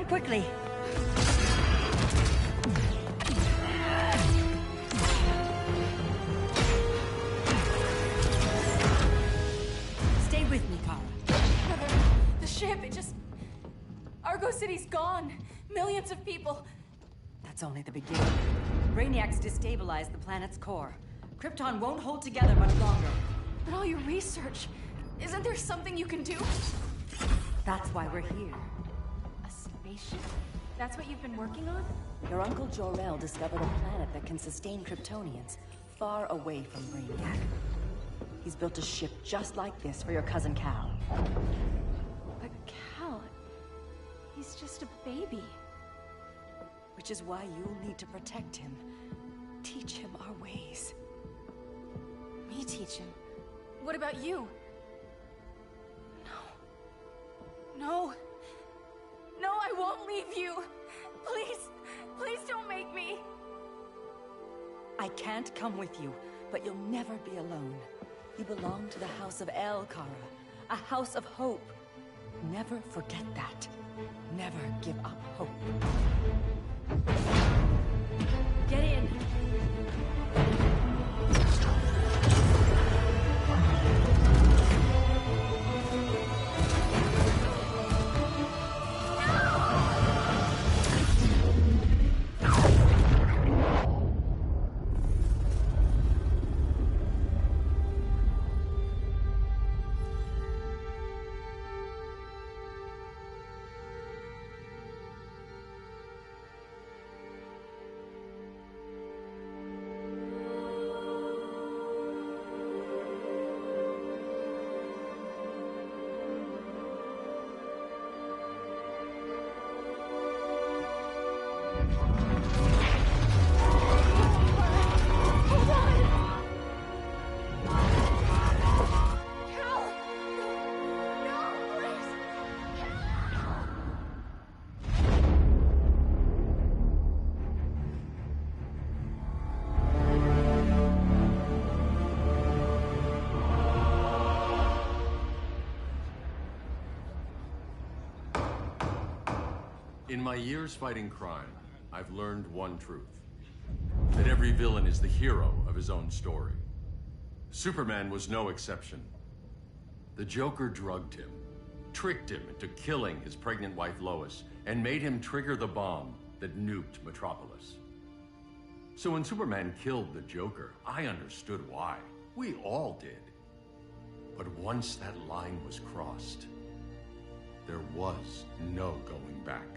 quickly. Stay with me, Kara. The ship, it just... Argo City's gone. Millions of people. That's only the beginning. Brainiac's destabilized the planet's core. Krypton won't hold together much longer. But all your research, isn't there something you can do? That's why we're here. A spaceship? That's what you've been working on? Your Uncle Jor-El discovered a planet that can sustain Kryptonians, far away from Brainiac. He's built a ship just like this for your cousin Cal. But Cal... he's just a baby. Which is why you'll need to protect him. Teach him our ways. Me teach him? What about you? No. No, I won't leave you. Please, please don't make me. I can't come with you, but you'll never be alone. You belong to the House of El, Kara. A house of hope. Never forget that. Never give up hope. Get in. In my years fighting crime, I've learned one truth. That every villain is the hero of his own story. Superman was no exception. The Joker drugged him, tricked him into killing his pregnant wife Lois, and made him trigger the bomb that nuked Metropolis. So when Superman killed the Joker, I understood why. We all did. But once that line was crossed, there was no going back.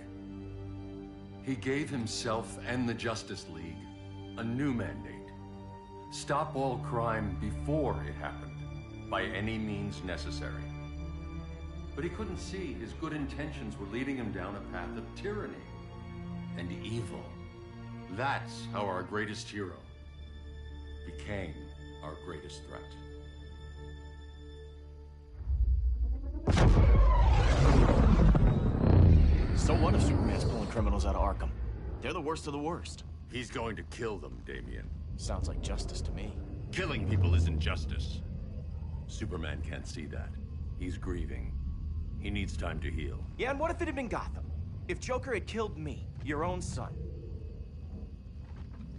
He gave himself and the Justice League a new mandate. Stop all crime before it happened, by any means necessary. But he couldn't see his good intentions were leading him down a path of tyranny and evil. That's how our greatest hero became our greatest threat. So what if Superman's pulling criminals out of Arkham? They're the worst of the worst. He's going to kill them, Damian. Sounds like justice to me. Killing people isn't justice. Superman can't see that. He's grieving. He needs time to heal. Yeah, and what if it had been Gotham? If Joker had killed me, your own son?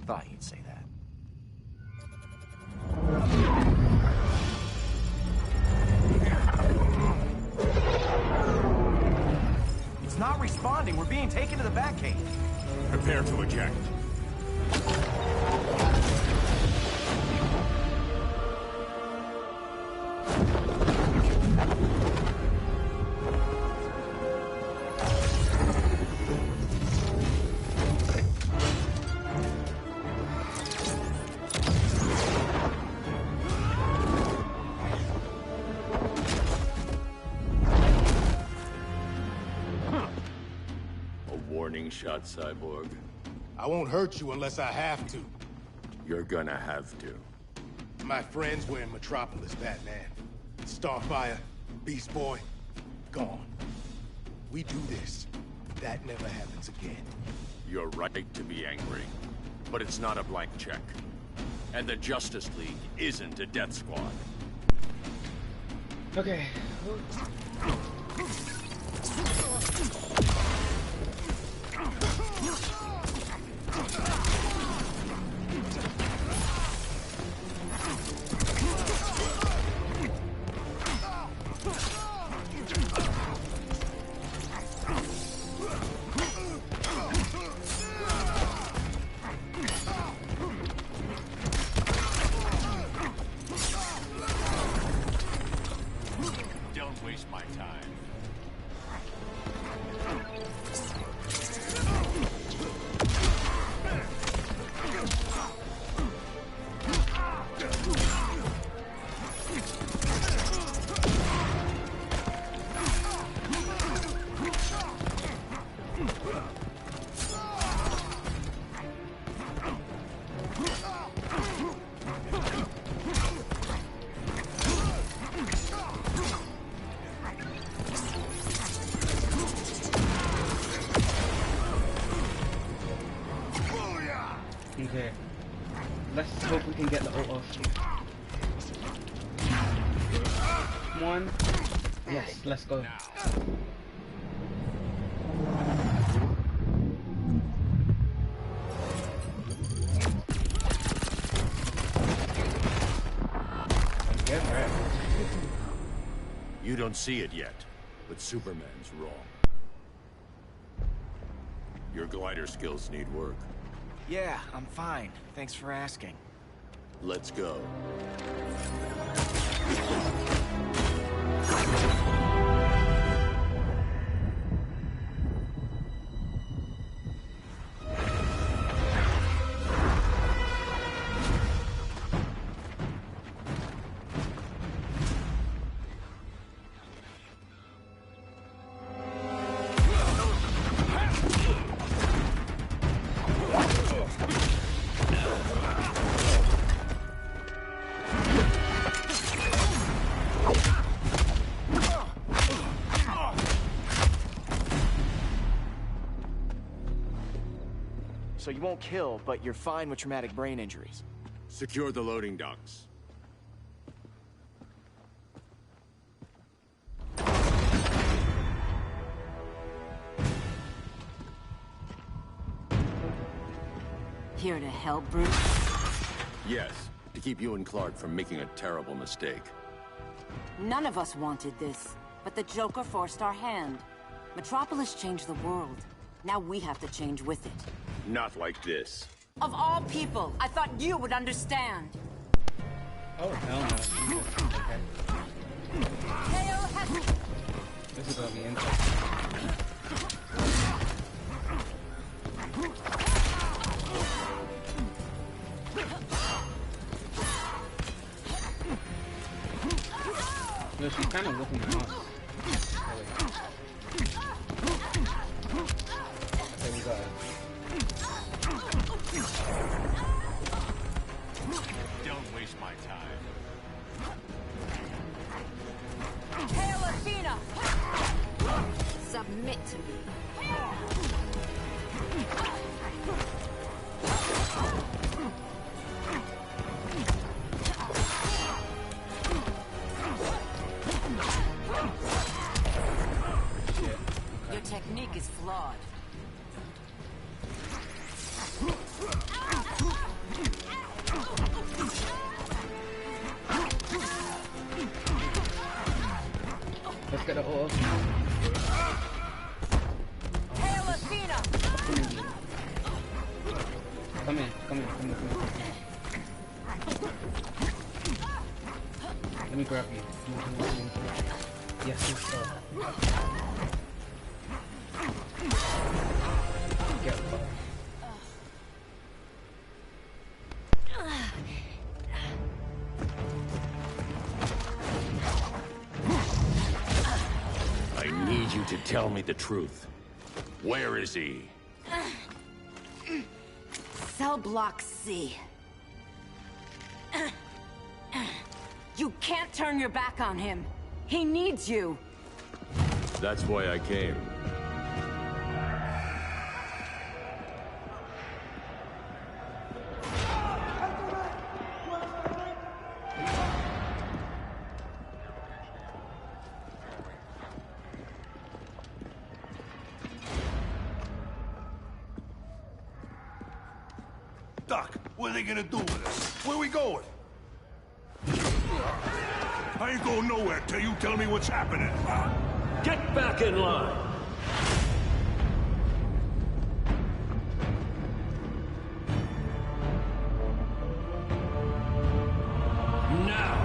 Thought you'd say that. It's not responding. We're being taken to the Batcave. Prepare to eject. Shot, Cyborg. I won't hurt you unless I have to. You're gonna have to. My friends were in Metropolis, Batman. Starfire, Beast Boy, gone. We do this. That never happens again. You're right to be angry. But it's not a blank check. And the Justice League isn't a death squad. Okay. Don't waste my time. Okay. Let's hope we can get the ult off. Come on. Yes, let's go. Get wrecked. You don't see it yet, but Superman's wrong. Your glider skills need work. Yeah, I'm fine. Thanks for asking. Let's go. So you won't kill, but you're fine with traumatic brain injuries. Secure the loading docks. Here to help, Bruce? Yes, to keep you and Clark from making a terrible mistake. None of us wanted this, but the Joker forced our hand. Metropolis changed the world. Now we have to change with it. Not like this. Of all people, I thought you would understand. Oh, hell no. Okay. This is gonna be interesting. No, she's kind of looking at us. Okay, we got it. Don't waste my time. Hail Athena! Submit to me. Your technique is flawed. Let's get it all. Hail Athena! Come in. Let me grab you. Yes, let's go. Get fucked. I need you to tell me the truth. Where is he? Cell block C. You can't turn your back on him. He needs you. That's why I came. stuck. What are they gonna do with us? Where we going? I ain't going nowhere till you tell me what's happening. Get back in line! Now!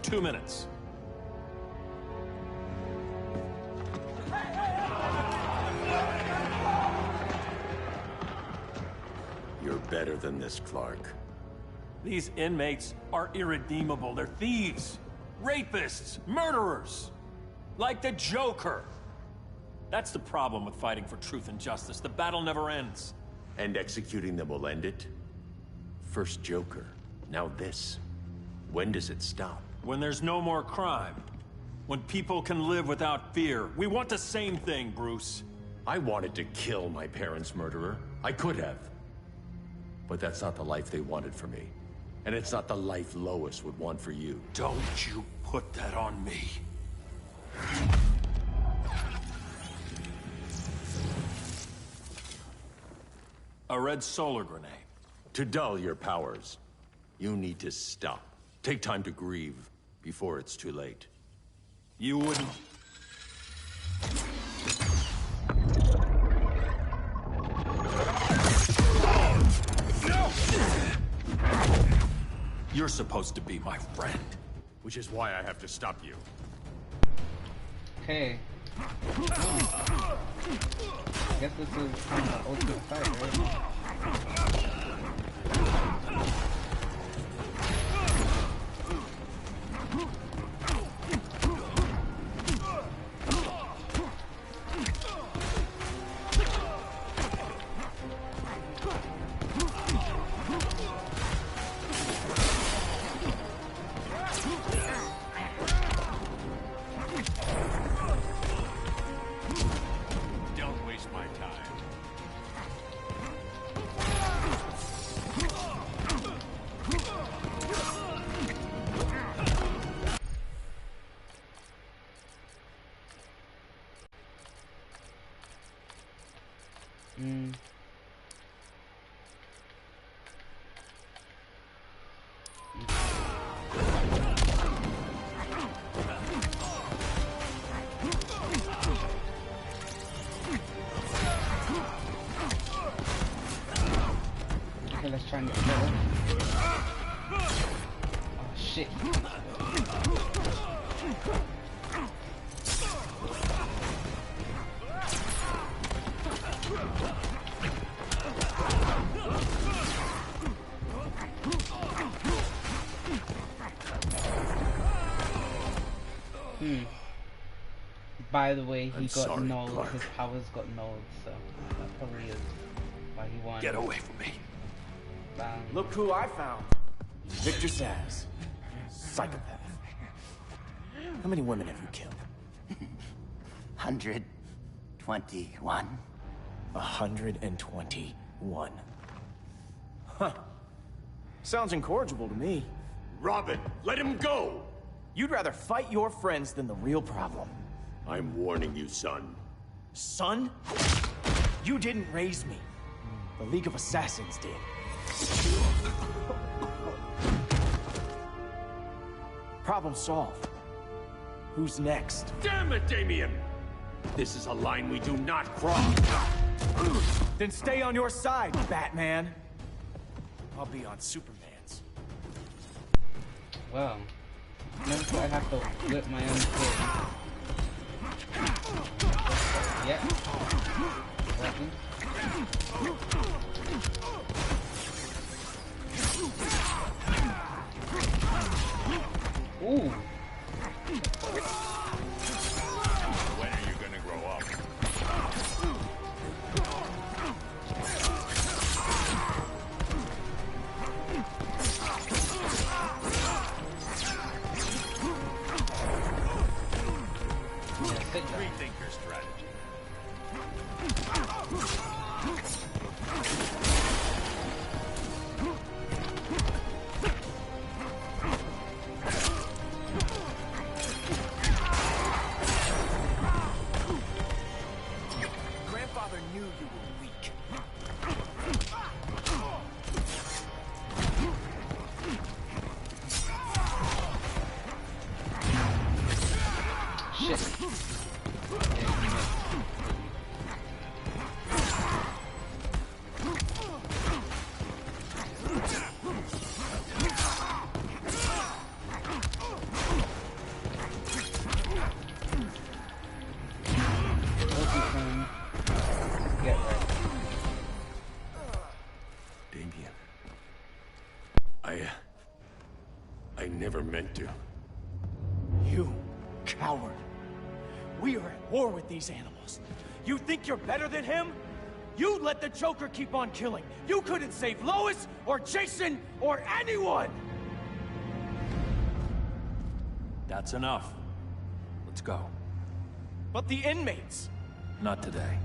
Two minutes. You're better than this, Clark. These inmates are irredeemable. They're thieves, rapists, murderers. Like the Joker. That's the problem with fighting for truth and justice. The battle never ends. And executing them will end it? First Joker, now this. When does it stop? When there's no more crime. When people can live without fear. We want the same thing, Bruce. I wanted to kill my parents' murderer. I could have. But that's not the life they wanted for me. And it's not the life Lois would want for you. Don't you put that on me. A red solar grenade. To dull your powers, you need to stop. Take time to grieve before it's too late. You wouldn't... You're supposed to be my friend. Which is why I have to stop you. Okay. I guess this is the ultimate fight, right? Don't waste my time. Okay, let's try and get better. Oh shit. By the way, he got nulled. Clark. His powers got nulled, so that probably is why he won. Get away from me. Bam. Look who I found. Victor Saz. Psychopath. How many women have you killed? 121. 121. Huh. Sounds incorrigible to me. Robin, let him go! You'd rather fight your friends than the real problem. I'm warning you, son. Son? You didn't raise me. The League of Assassins did. Problem solved. Who's next? Damn it, Damien! This is a line we do not cross. Then stay on your side, Batman. I'll be on Superman's. Well, never thought I'd have to whip my own kid. Yep. Working. Ooh. When are you gonna grow up? Rethink your strategy. shit. Get ready. Damien. I never meant to. You coward. We are at war with these animals. You think you're better than him? You let the Joker keep on killing. You couldn't save Lois, or Jason, or anyone! That's enough. Let's go. But the inmates! Not today.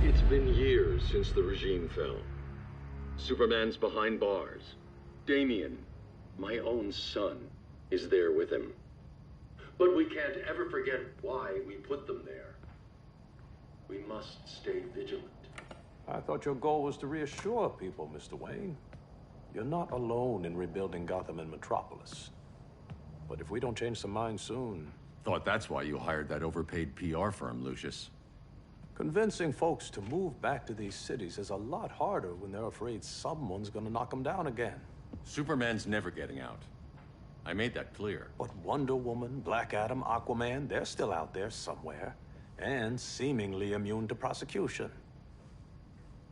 It's been years since the regime fell. Superman's behind bars. Damien, my own son, is there with him. But we can't ever forget why we put them there. We must stay vigilant. I thought your goal was to reassure people, Mr. Wayne. You're not alone in rebuilding Gotham and Metropolis. But if we don't change some minds soon... Thought that's why you hired that overpaid PR firm, Lucius. Convincing folks to move back to these cities is a lot harder when they're afraid someone's gonna knock them down again. Superman's never getting out. I made that clear. But Wonder Woman, Black Adam, Aquaman, they're still out there somewhere. And seemingly immune to prosecution.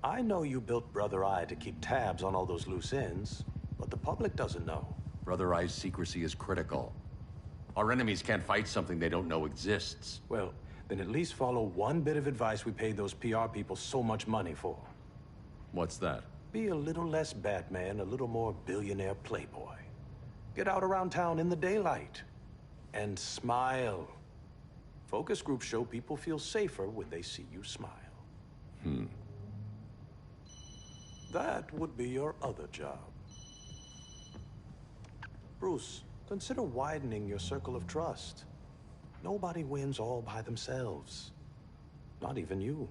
I know you built Brother Eye to keep tabs on all those loose ends, but the public doesn't know. Brother Eye's secrecy is critical. Our enemies can't fight something they don't know exists. Well, then at least follow one bit of advice we paid those PR people so much money for. What's that? Be a little less Batman, a little more billionaire playboy. Get out around town in the daylight. And smile. Focus groups show people feel safer when they see you smile. That would be your other job. Bruce, consider widening your circle of trust. Nobody wins all by themselves. Not even you.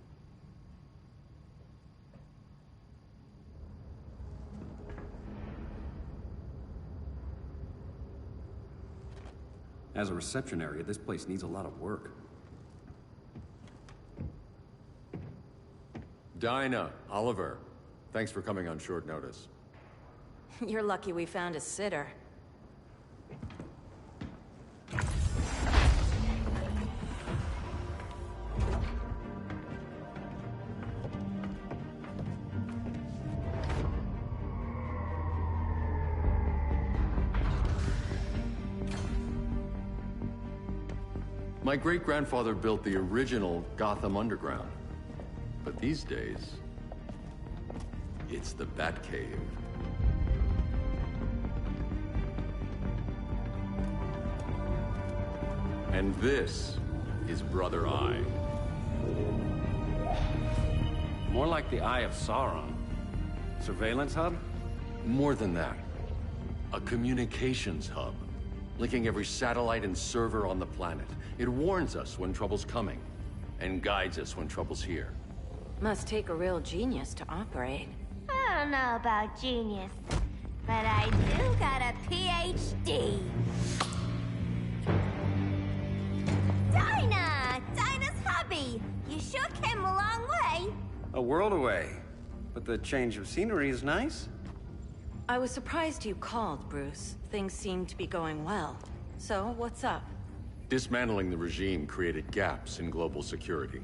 As a reception area, this place needs a lot of work. Dinah, Oliver, thanks for coming on short notice. You're lucky we found a sitter. My great-grandfather built the original Gotham Underground. But these days, it's the Batcave. And this is Brother Eye. More like the Eye of Sauron. Surveillance hub? More than that. A communications hub, linking every satellite and server on the planet. It warns us when trouble's coming, and guides us when trouble's here. Must take a real genius to operate. I don't know about genius, but I do got a PhD. Dinah's hubby! You sure came a long way. A world away. But the change of scenery is nice. I was surprised you called, Bruce. Things seem to be going well. So, what's up? Dismantling the regime created gaps in global security.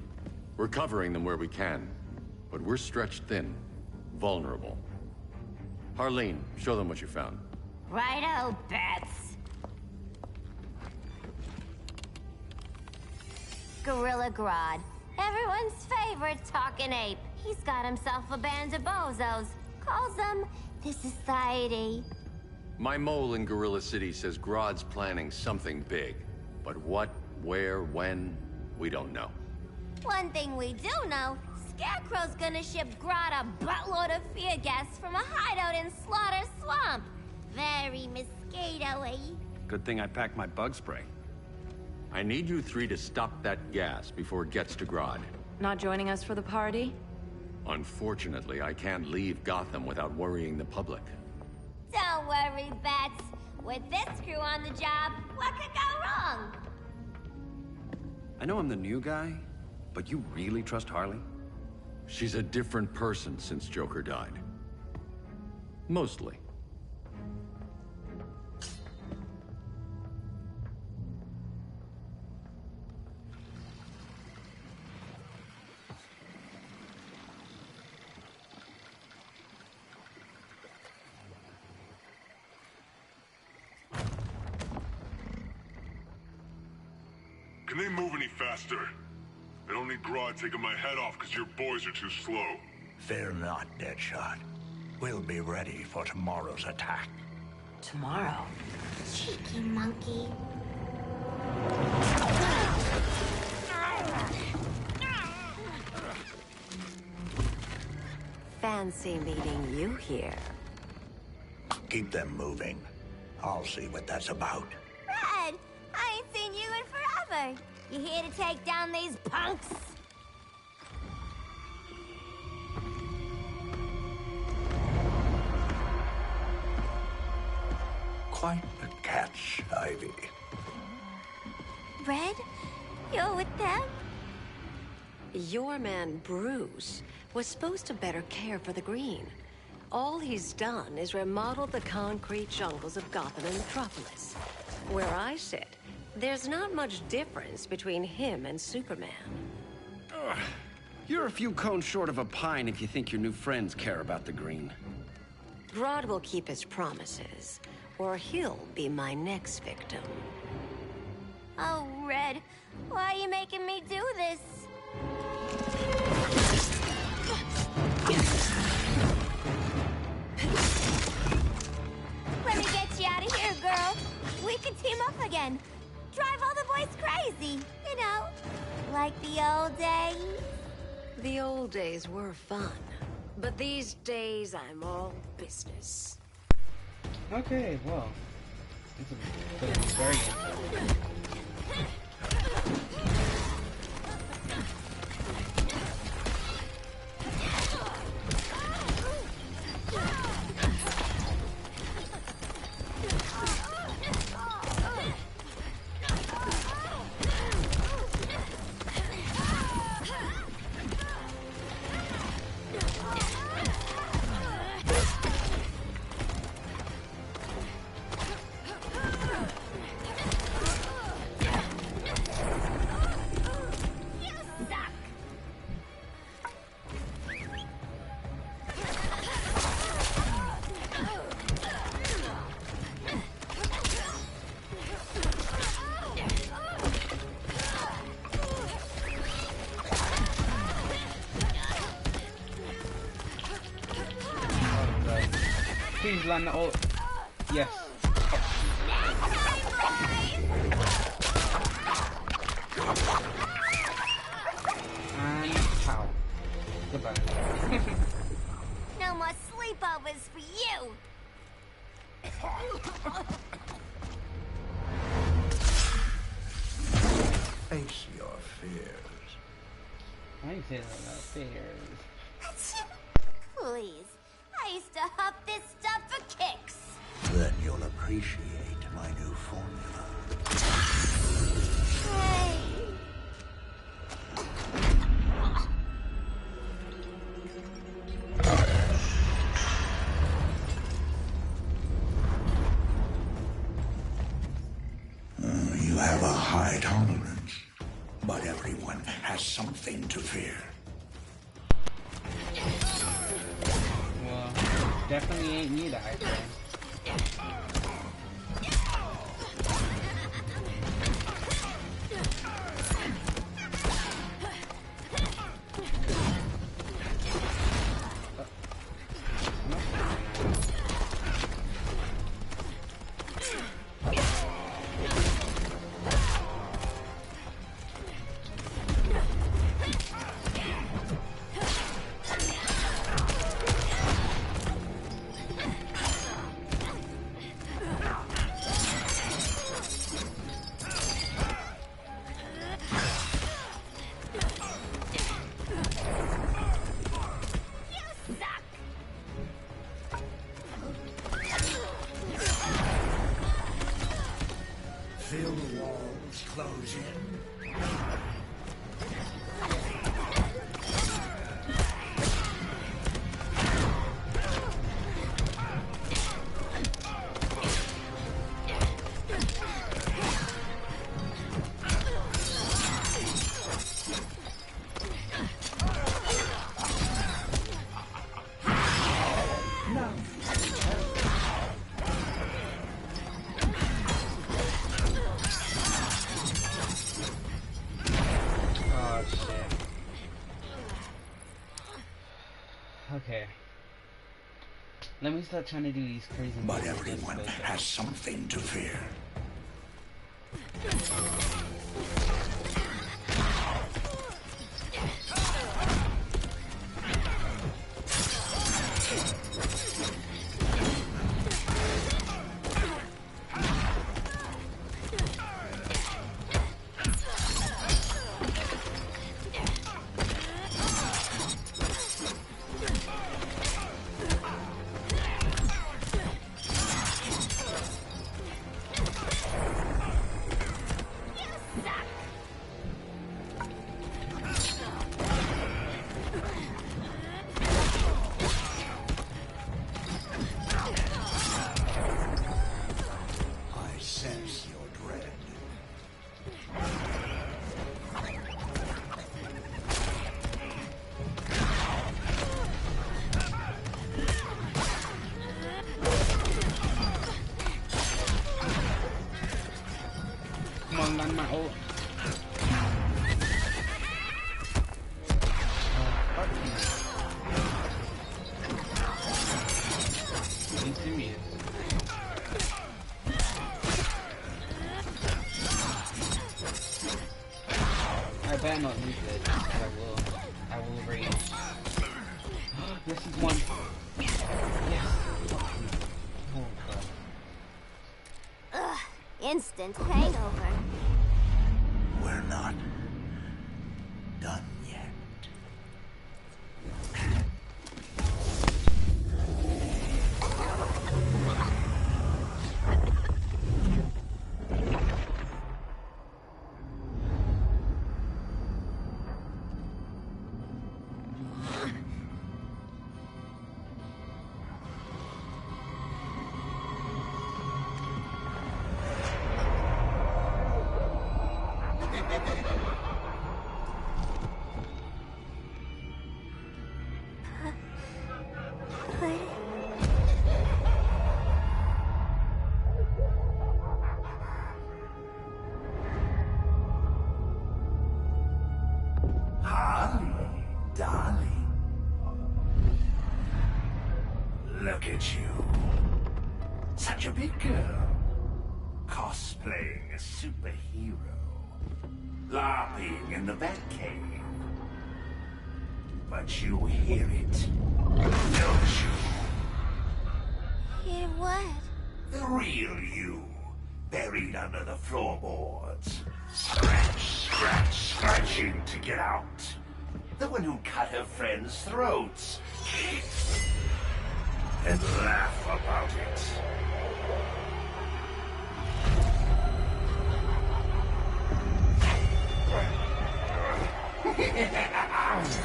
We're covering them where we can, but we're stretched thin, vulnerable. Harleen, show them what you found. Righto, Bats. Gorilla Grodd. Everyone's favorite talking ape. He's got himself a band of bozos. Calls them the Society. My mole in Gorilla City says Grodd's planning something big. But what, where, when, we don't know. One thing we do know, Scarecrow's gonna ship Grodd a buttload of fear gas from a hideout in Slaughter Swamp. Very mosquito-y. Good thing I packed my bug spray. I need you three to stop that gas before it gets to Grodd. Not joining us for the party? Unfortunately, I can't leave Gotham without worrying the public. Don't worry, Bats. With this crew on the job, what could go wrong? I know I'm the new guy, but you really trust Harley? She's a different person since Joker died. Mostly. Can they move any faster? I don't need Grodd taking my head off because your boys are too slow. Fear not, Deadshot. We'll be ready for tomorrow's attack. Tomorrow? Cheeky monkey. Fancy meeting you here. Keep them moving. I'll see what that's about. Red, I ain't seen you in forever. You here to take down these punks? Quite the catch, Ivy. Red, you're with them? Your man, Bruce, was supposed to better care for the green. All he's done is remodel the concrete jungles of Gotham and Metropolis. Where I sit, there's not much difference between him and Superman. Ugh. You're a few cones short of a pine if you think your new friends care about the green. Grodd will keep his promises, or he'll be my next victim. Oh, Red, why are you making me do this? Let me get you out of here, girl. We can team up again. Drive all the boys crazy, you know, like the old days. The old days were fun, but these days I'm all business. Okay, well, this is very interesting. Please land the ult. Yes. And pow. Goodbye. No more sleepovers for you. Face your fears. I ain't saying about fears. Please. I used to huff this stuff for kicks. Then you'll appreciate my new formula. Hey. You have a high tolerance, but everyone has something to fear. Well, definitely ain't me that I think. close in. Okay. Let me start trying to do these crazy. But everyone has something to fear. I better not lose it. I will rage. This is one. Yes. Oh god. Ugh, instant hangover. We're not done yet. Darling, look at you. Such a big girl. Cosplaying a superhero. LARPing in the Batcave. But you hear it, don't you? Hear what? The real you, buried under the floorboards. Scratch, scratch, scratching to get out. The one who cut her friends' throats. And laugh about it.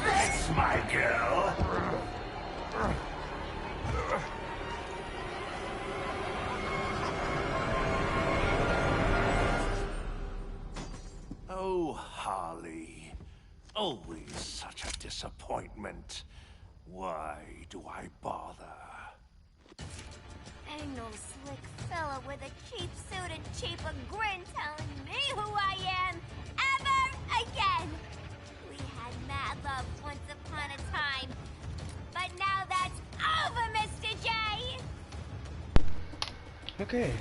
That's my girl. Oh, Harley. Always such a disappointment. Why do I bother? Ain't no slick fella with a cheap suit and cheaper grin telling me who I am ever again. We had mad love once upon a time, but now that's over, Mr. J. Okay.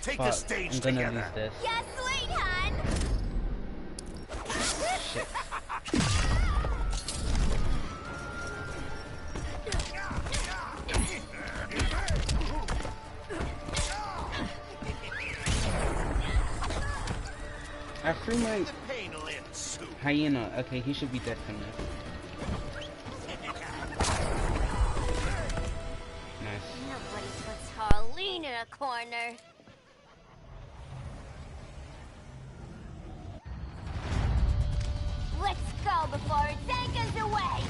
take fuck. the stage I'm gonna together. lose this. Yeah, sweet, hun. Shit. I threw my hyena. Okay, he should be dead from this. Nice. Nobody puts Harleen in a corner. Let's go before it takes us away.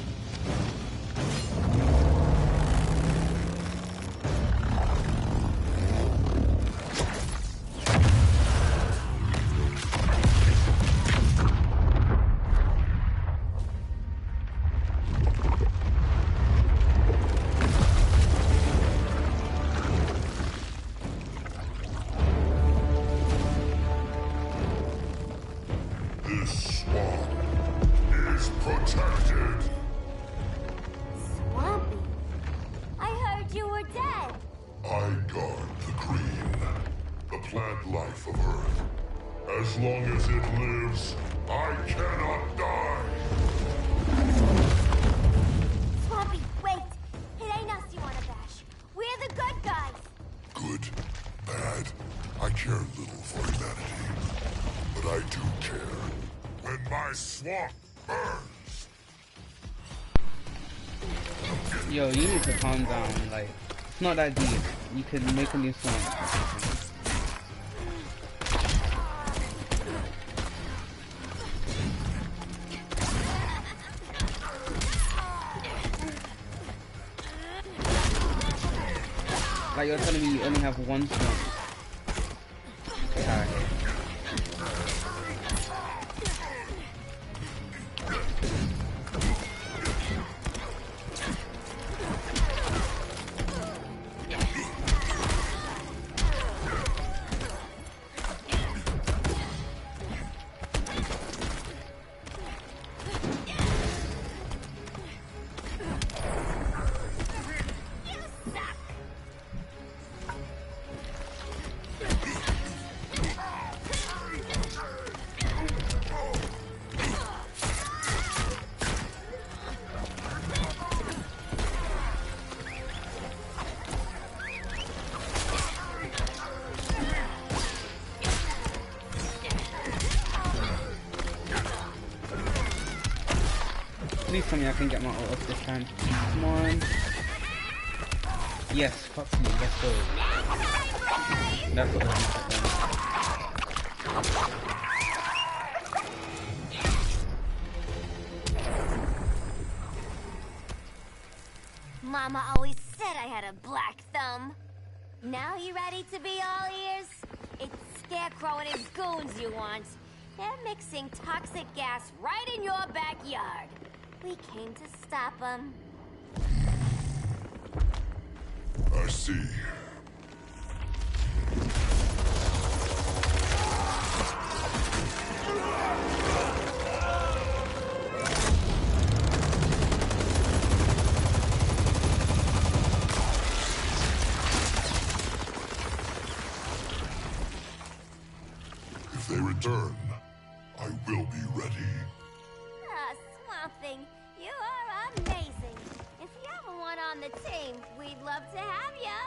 This swamp is protected. Swampy, I heard you were dead. I guard the green, the plant life of Earth. As long as it lives, I cannot die. Swampy, wait. It ain't us you wanna bash. We're the good guys. Good, bad, I care little for humanity. But I do care when my swamp burns. Yo, you need to calm down. Like, it's not that deep. You could make a new swamp. Like, you're telling me you only have one swamp. Alright. Please tell me I can get my ult up this time. Come on. Yes, fuck me, let's go. That's what Mama always said I had a black thumb. Now you ready to be all ears? It's Scarecrow and his goons you want. They're mixing toxic gas right in your backyard. We came to stop them. I see. If they return, I will be ready. Ah, Swamp Thing, you are amazing. If you ever want on the team, we'd love to have ya.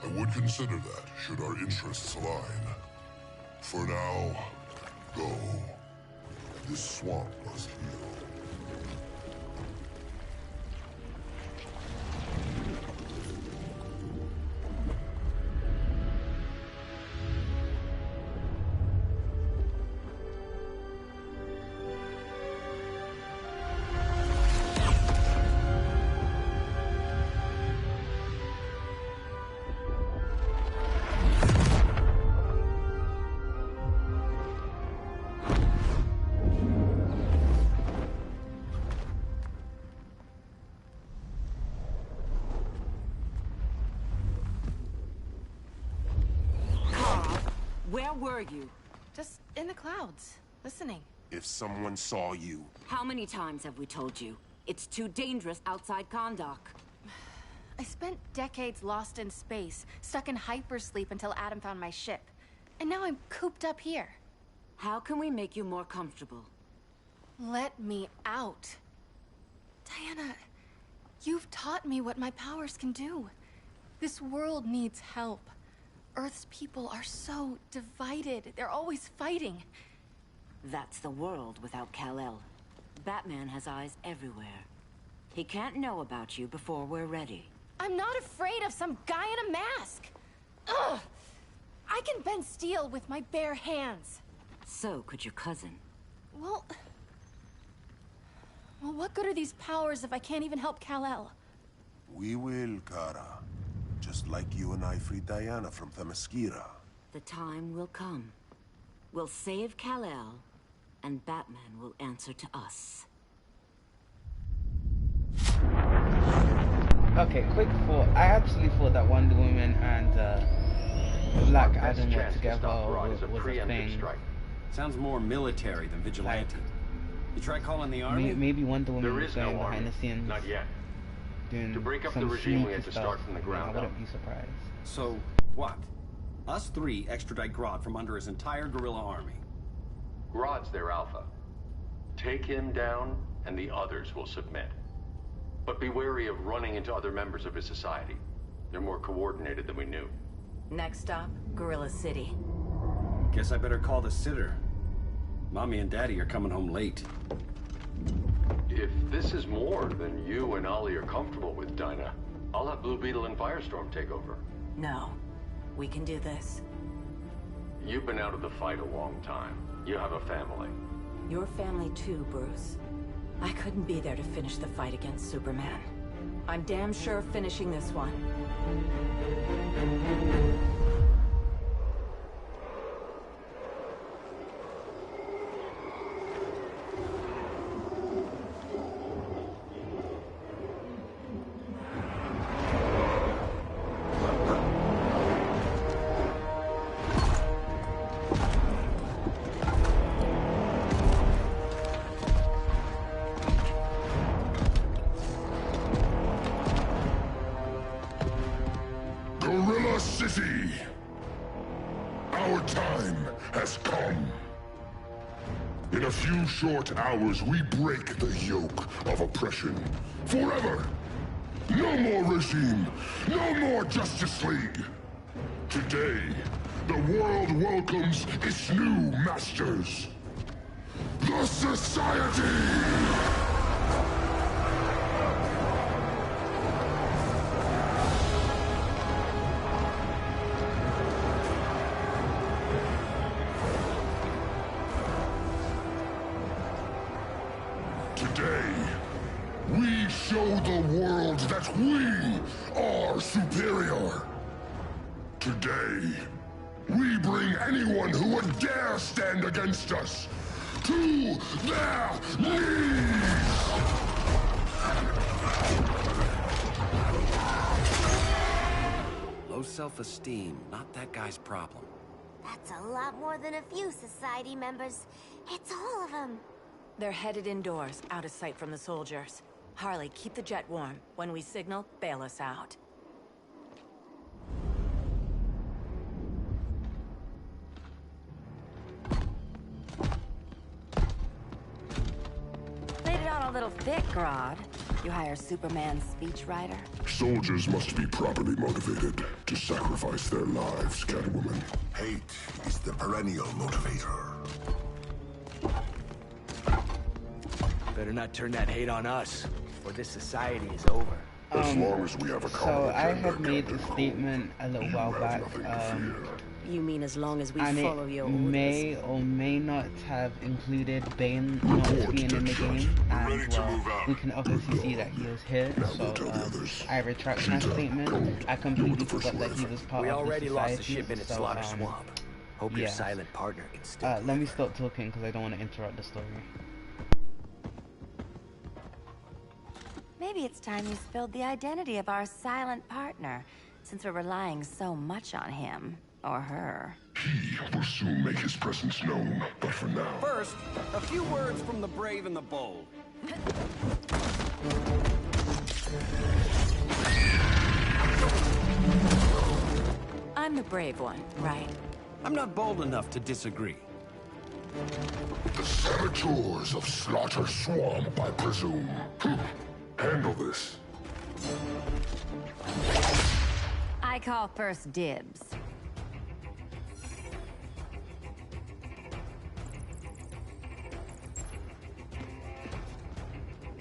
I would consider that, should our interests align. For now, go. This swamp must heal. Where were you? Just in the clouds, listening. If someone saw you... How many times have we told you? It's too dangerous outside Kahndaq. I spent spent decades lost in space, stuck in hypersleep until Adam found my ship. And now I'm cooped up here. How can we make you more comfortable? Let me out. Diana, you've taught me what my powers can do. This world needs help. Earth's people are so divided. They're always fighting. That's the world without Kal-El. Batman has eyes everywhere. He can't know about you before we're ready. I'm not afraid of some guy in a mask. Ugh! I can bend steel with my bare hands. So could your cousin. Well, what good are these powers if I can't even help Kal-El? We will, Kara. Just like you and I freed Diana from Themyscira. The time will come. We'll save Kal-El, and Batman will answer to us. Okay, quick thought. I actually thought that Wonder Woman and Black Adam were together was a thing. Strike. Sounds more military than vigilante. You try calling the army? Maybe Wonder Woman There was is going no behind army. the scenes. Not yet. Doing To break up some the regime, we sneaky had to stuff. start from the ground I up. wouldn't be surprised. So, what? Us three extradite Grodd from under his entire guerrilla army. Grodd's their alpha. Take him down, and the others will submit. But be wary of running into other members of his society. They're more coordinated than we knew. Next stop, Gorilla City. Guess I better call the sitter. Mommy and Daddy are coming home late. If this is more than you and Ollie are comfortable with, Dinah, I'll have Blue Beetle and Firestorm take over. No. We can do this. You've been out of the fight a long time. You have a family. Your family too, Bruce. I couldn't be there to finish the fight against Superman. I'm damn sure of finishing this one. Gorilla City! Our time has come. In a few short hours, we break the yoke of oppression. Forever! No more regime! No more Justice League! Today, the world welcomes its new masters. The Society! Today, we show the world that we are superior. Today, we bring anyone who would dare stand against us to their knees! Low self-esteem, not that guy's problem. That's a lot more than a few society members. It's all of them. They're headed indoors, out of sight from the soldiers. Harley, keep the jet warm. When we signal, bail us out. Laid it on a little thick, Grodd. You hire Superman's speechwriter? Soldiers must be properly motivated to sacrifice their lives, Catwoman. Hate is the perennial motivator. Better not turn that hate on us, or this society is over. As long as we have a common So I agenda, had made a Captain statement a little while back. You mean as long as we And follow it your orders? may or may not have included Bane not being in the game, and we can obviously see that he was here, so I retract my statement. I completely forgot that he was part We of the already society, lost the ship in its so, slaughter swamp. Hope your yeah. silent partner can still. Let me stop talking because I don't want to interrupt the story. Maybe it's time you spilled the identity of our silent partner, since we're relying so much on him. Or her. He will soon make his presence known, but for now... First, a few words from the brave and the bold. I'm the brave one, right? I'm not bold enough to disagree. The saboteurs of Slaughter Swamp, I presume. Handle this. I call first dibs.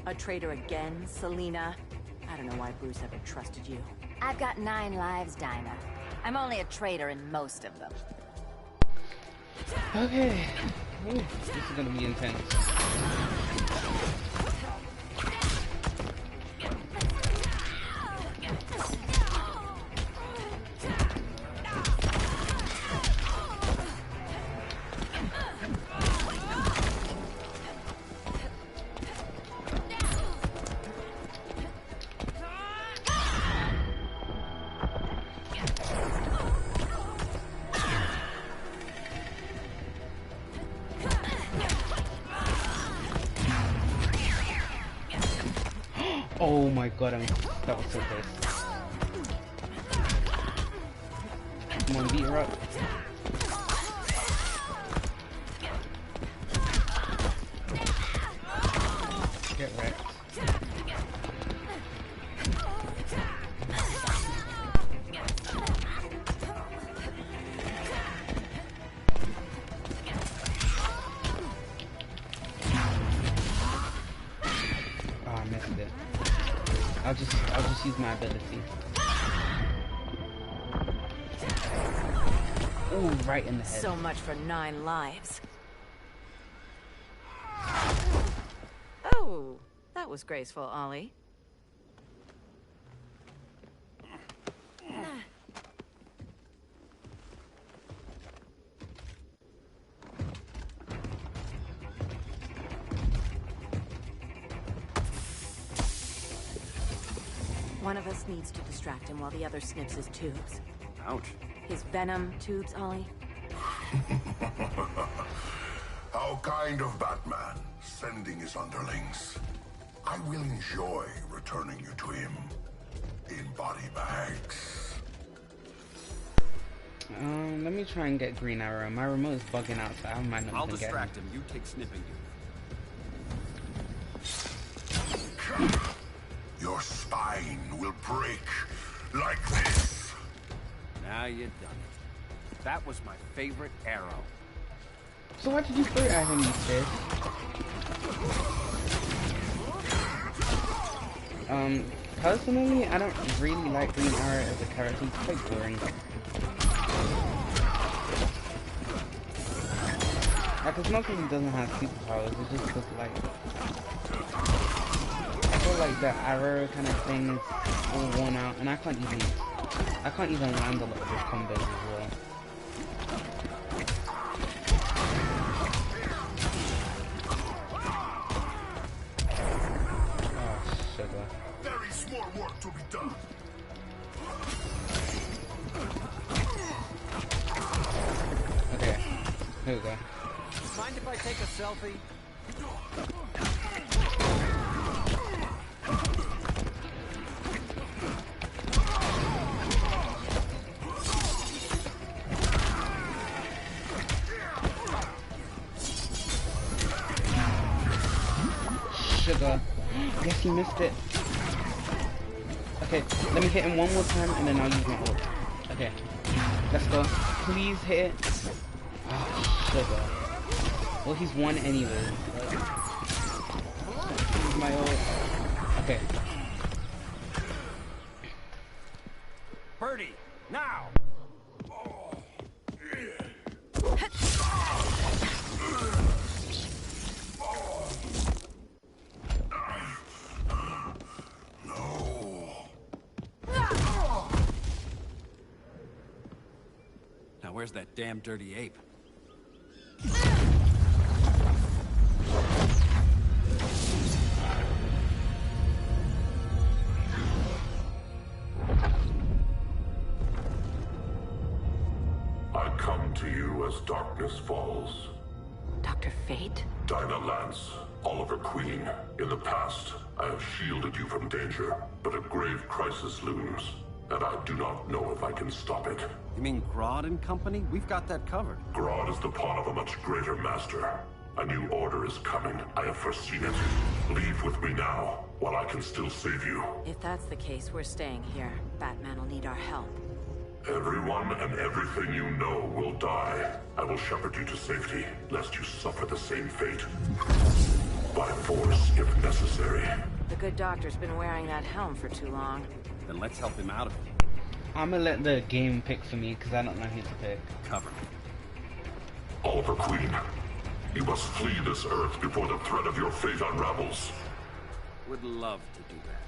A traitor again, Selena? I don't know why Bruce ever trusted you. I've got 9 lives, Dinah. I'm only a traitor in most of them. Okay. Ooh, this is gonna be intense. Oh my god, that was so close. Come on, beat her up. Get wrecked. Oh, I missed it. I'll just use my ability. Ooh, right in the head. So much for 9 lives. Oh, that was graceful, Ollie. One of us needs to distract him while the other snips his tubes. Ouch. His venom tubes, Ollie. How kind of Batman, sending his underlings. I will enjoy returning you to him in body bags. Let me try and get Green Arrow. My remote is bugging out, so I might not I'll even get distract him. You take snipping duty. Your spine will break like this. Now you've done it. That was my favorite arrow. So what did you throw at him, you fish? Personally, I don't really like Green Arrow as a character. He's quite boring. Like, it's not because he doesn't have superpowers, it's just because, like, I feel like the arrow kind of thing is all worn out, and I can't even land a lot of his combos as well. Oh, sugar. There is more work to be done. Okay, here we go. Mind if I take a selfie? Sugar. Yes, he missed it. Okay, let me hit him one more time and then I'll use my ult. Okay, let's go. Please hit it. Oh, sugar. Well, he's won anyway. Use my ult. Okay. Birdie, now! Now where's that damn dirty ape? I come to you as darkness falls. Dr. Fate? Dinah Lance, Oliver Queen. In the past, I have shielded you from danger, but a grave crisis looms, and I do not know if I can stop it. You mean Grodd and company? We've got that covered. Grodd is the pawn of a much greater master. A new order is coming. I have foreseen it. Leave with me now, while I can still save you. If that's the case, we're staying here. Batman will need our help. Everyone and everything you know will die. I will shepherd you to safety, lest you suffer the same fate. By force, if necessary. The good doctor's been wearing that helm for too long. Then let's help him out of it. I'm gonna let the game pick for me, because I don't know who to pick. Cover me. Oliver Queen, you must flee this earth before the threat of your fate unravels. Would love to do that.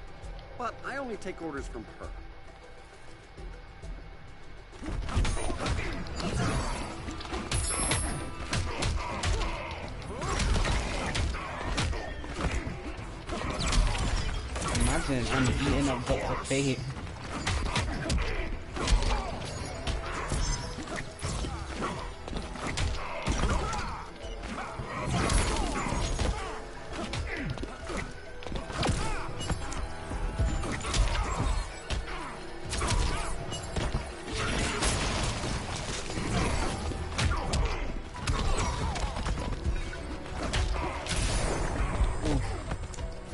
But I only take orders from her. Imagine I'm beating up Dr. Fate.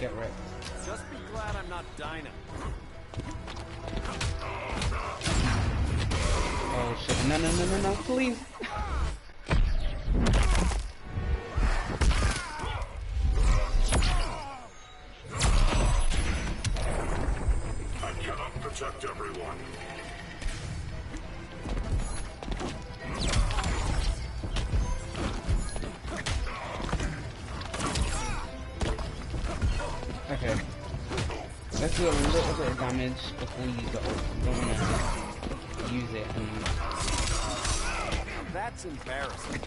Get wrecked. Just be glad I'm not Dinah. Oh shit, no, please. I cannot protect everyone. Okay. Let's do a little bit of damage before you go. You don't want to use it. That's embarrassing.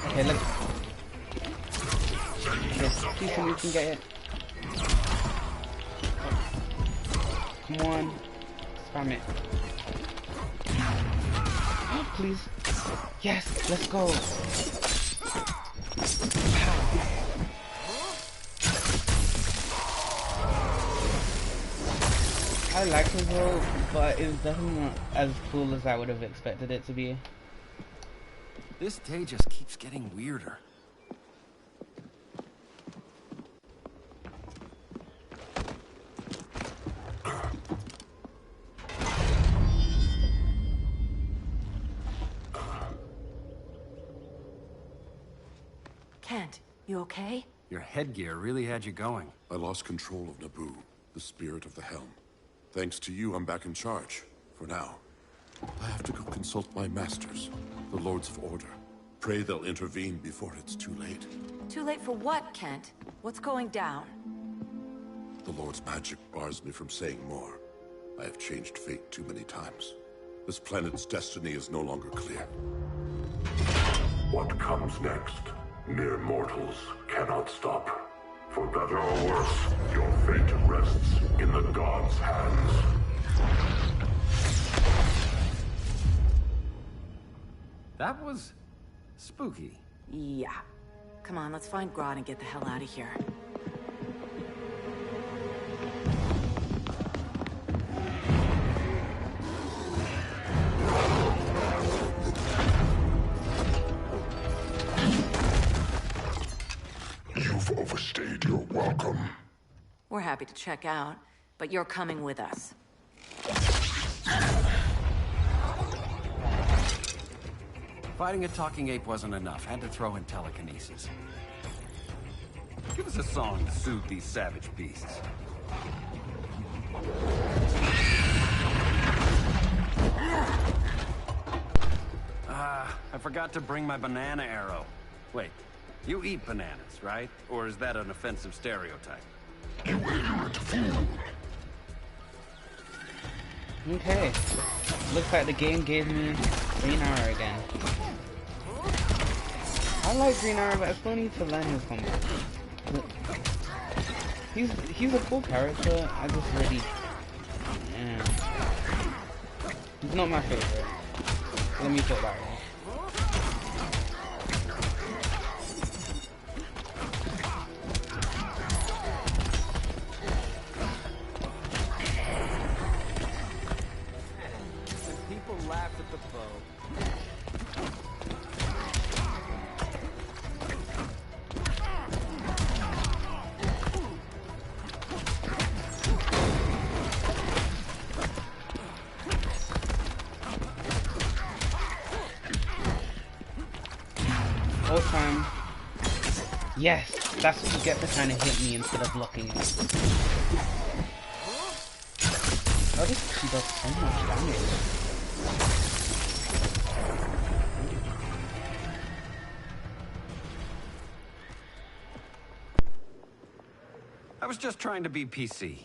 Okay, look. Yes, please tell me you can get it. Come on. Spam it. Oh, please. Yes, let's go. I like his role, but it's definitely not as cool as I would have expected it to be. This day just keeps getting weirder. Kent, you okay? Your headgear really had you going. I lost control of Naboo, the spirit of the helm. Thanks to you, I'm back in charge. For now. I have to go consult my masters, the Lords of Order. Pray they'll intervene before it's too late. Too late for what, Kent? What's going down? The Lord's magic bars me from saying more. I have changed fate too many times. This planet's destiny is no longer clear. What comes next? Mere mortals cannot stop. For better or worse, your fate rests in the gods' hands. That was spooky. Yeah. Come on, let's find Grodd and get the hell out of here. You've overstayed your welcome. We're happy to check out, but you're coming with us. Fighting a talking ape wasn't enough. Had to throw in telekinesis. Give us a song to soothe these savage beasts. I forgot to bring my banana arrow. Wait, you eat bananas, right? Or is that an offensive stereotype? You ignorant fool! Okay. Looks like the game gave me Green Arrow again. I like Green Arrow, but I still need to learn his combo. He's a cool character. I just really, he's not my favorite. Let me put that right. time. Yes, that's what you get for trying to hit me instead of blocking it. Oh, this does so much damage. I was just trying to be PC.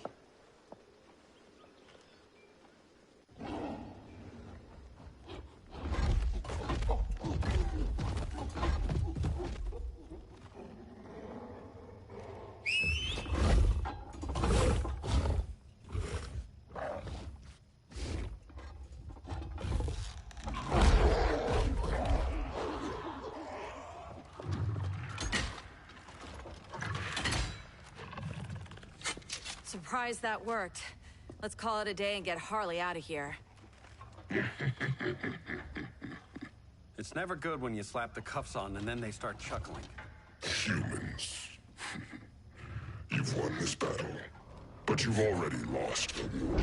Surprised that worked. Let's call it a day and get Harley out of here. It's never good when you slap the cuffs on and then they start chuckling. Humans. You've won this battle, but you've already lost the war.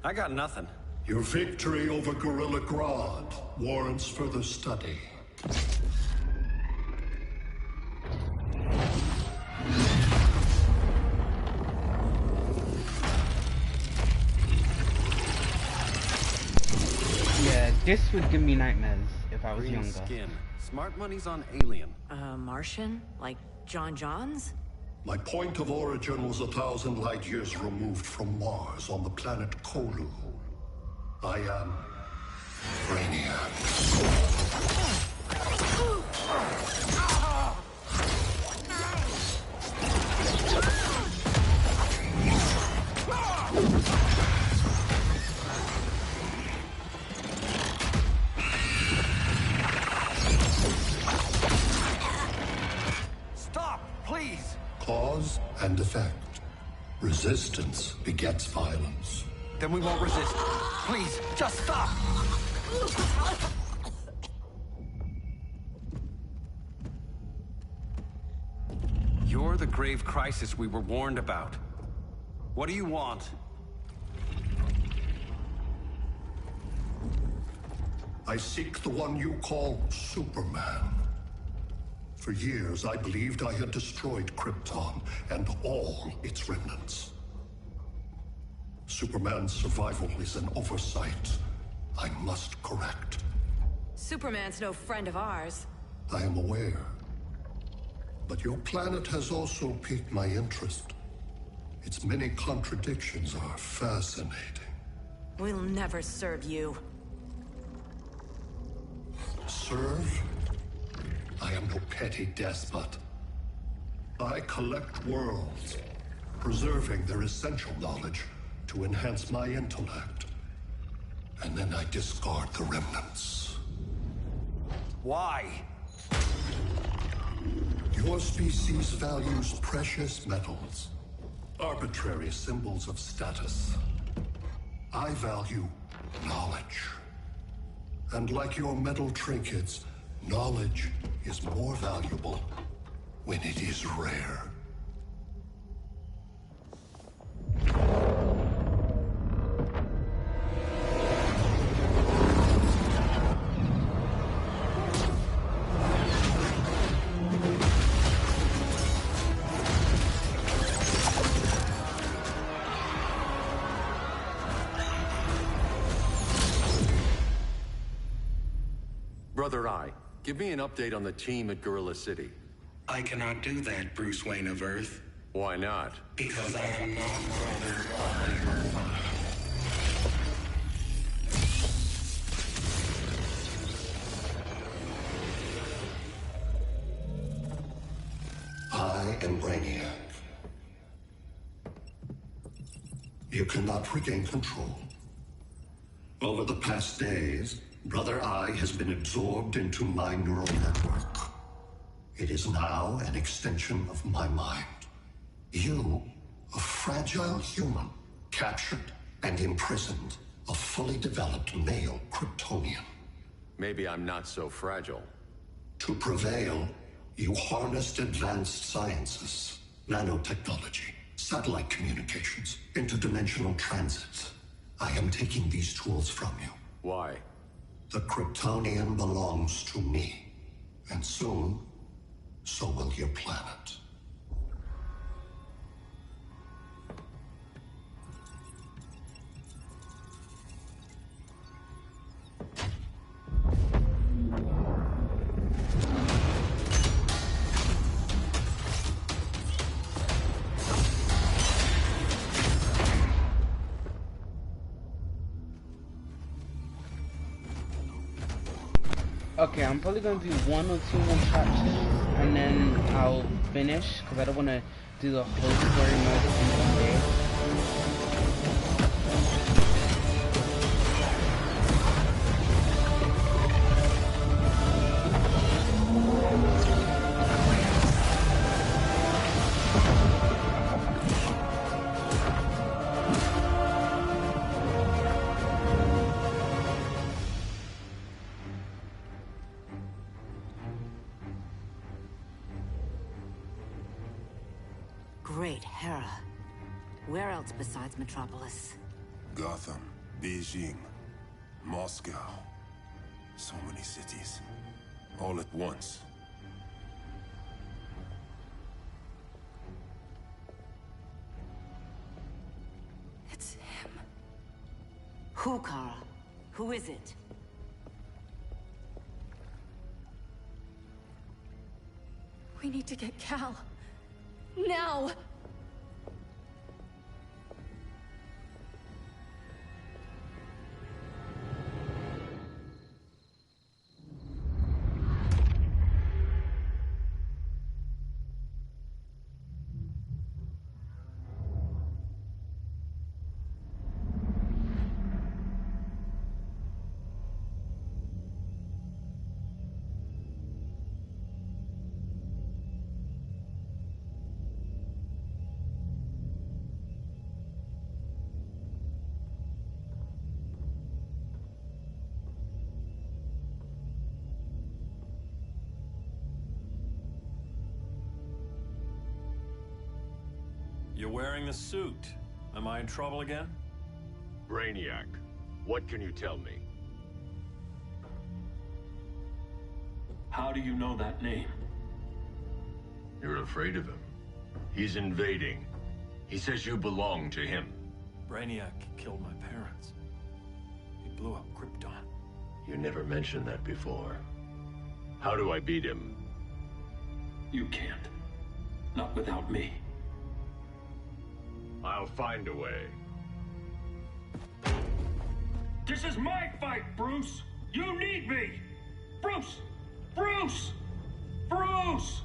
I got nothing. Your victory over Gorilla Grodd warrants further study. Yeah, this would give me nightmares if I was Green younger. Skin. Smart money's on Alien. Martian? Like John Johns? My point of origin was 1,000 light years removed from Mars on the planet Kolu. I am Brainiac. Stop, please! Cause and effect. Resistance begets violence. Then we won't resist. Please, just stop! You're the grave crisis we were warned about. What do you want? I seek the one you call Superman. For years, I believed I had destroyed Krypton and all its remnants. Superman's survival is an oversight I must correct. Superman's no friend of ours. I am aware. But your planet has also piqued my interest. Its many contradictions are fascinating. We'll never serve you. Serve? I am no petty despot. I collect worlds, preserving their essential knowledge to enhance my intellect. And then I discard the remnants. Why? Your species values precious metals, arbitrary symbols of status. I value knowledge. And like your metal trinkets, knowledge is more valuable when it is rare. Brother Eye, give me an update on the team at Gorilla City. I cannot do that, Bruce Wayne of Earth. Why not? Because I am not Brother I am Brainiac. You cannot regain control. Over the past days, Brother Eye has been absorbed into my neural network. It is now an extension of my mind. You, a fragile human, captured and imprisoned a fully developed male Kryptonian. Maybe I'm not so fragile. To prevail, you harnessed advanced sciences, nanotechnology, satellite communications, interdimensional transits. I am taking these tools from you. Why? The Kryptonian belongs to me. And soon, so will your planet. Okay, I'm probably gonna do 1 or 2 more chapters, and then I'll finish, because I don't want to do the whole story mode in one day. Great Hera. Where else besides Metropolis? Gotham, Beijing, Moscow. So many cities. All at once. It's him. Who, Kara? Who is it? We need to get Cal. Now! You're wearing the suit. Am I in trouble again? Brainiac, what can you tell me? How do you know that name? You're afraid of him. He's invading. He says you belong to him. Brainiac killed my parents. He blew up Krypton. You never mentioned that before. How do I beat him? You can't. Not without me. I'll find a way. This is my fight, Bruce! You need me! Bruce! Bruce! Bruce!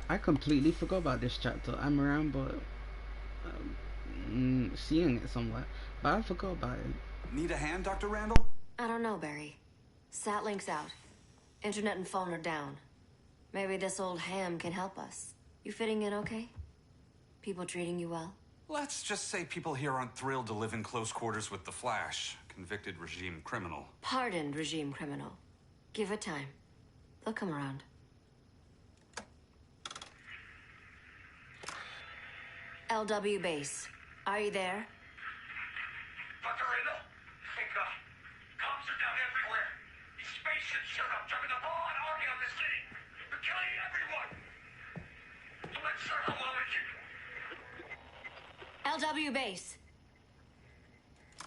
I completely forgot about this chapter. I'm around, but seeing it somewhere, but I forgot about it. Need a hand, Dr. Randall? I don't know, Barry. Satlink's out. Internet and phone are down. Maybe this old ham can help us. You fitting in okay? People treating you well? Let's just say people here aren't thrilled to live in close quarters with the Flash, convicted regime criminal. Pardoned regime criminal. Give it time. They'll come around. LW base. Are you there? Dr. Randall? Thank God. Cops are down everywhere. These spaceships showed up, dropping a ball and army on the city. They're killing everyone. So let's start a LW mission. base.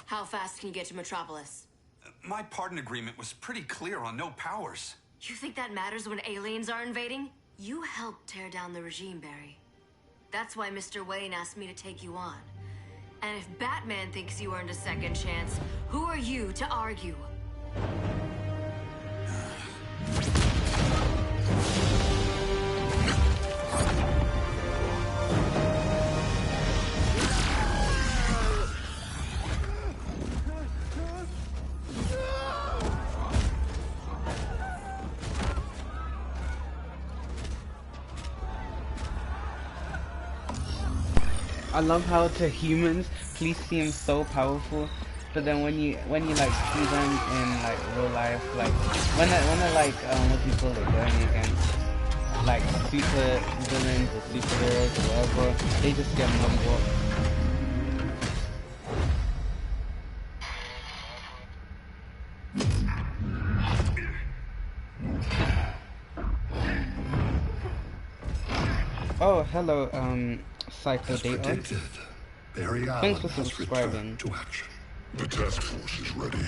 How fast can you get to Metropolis? My pardon agreement was pretty clear on no powers. You think that matters when aliens are invading? You helped tear down the regime, Barry. That's why Mr. Wayne asked me to take you on. And if Batman thinks you earned a second chance, who are you to argue? I love how to humans police seem so powerful, but then when you like see them in like real life, like when they're like what do you call it, going against like super villains or superheroes or whatever, they just get mumbled. Oh, hello, Psycho Data. Predicted, Barry Thanks for Allen has subscribing. returned to action. The task force is ready.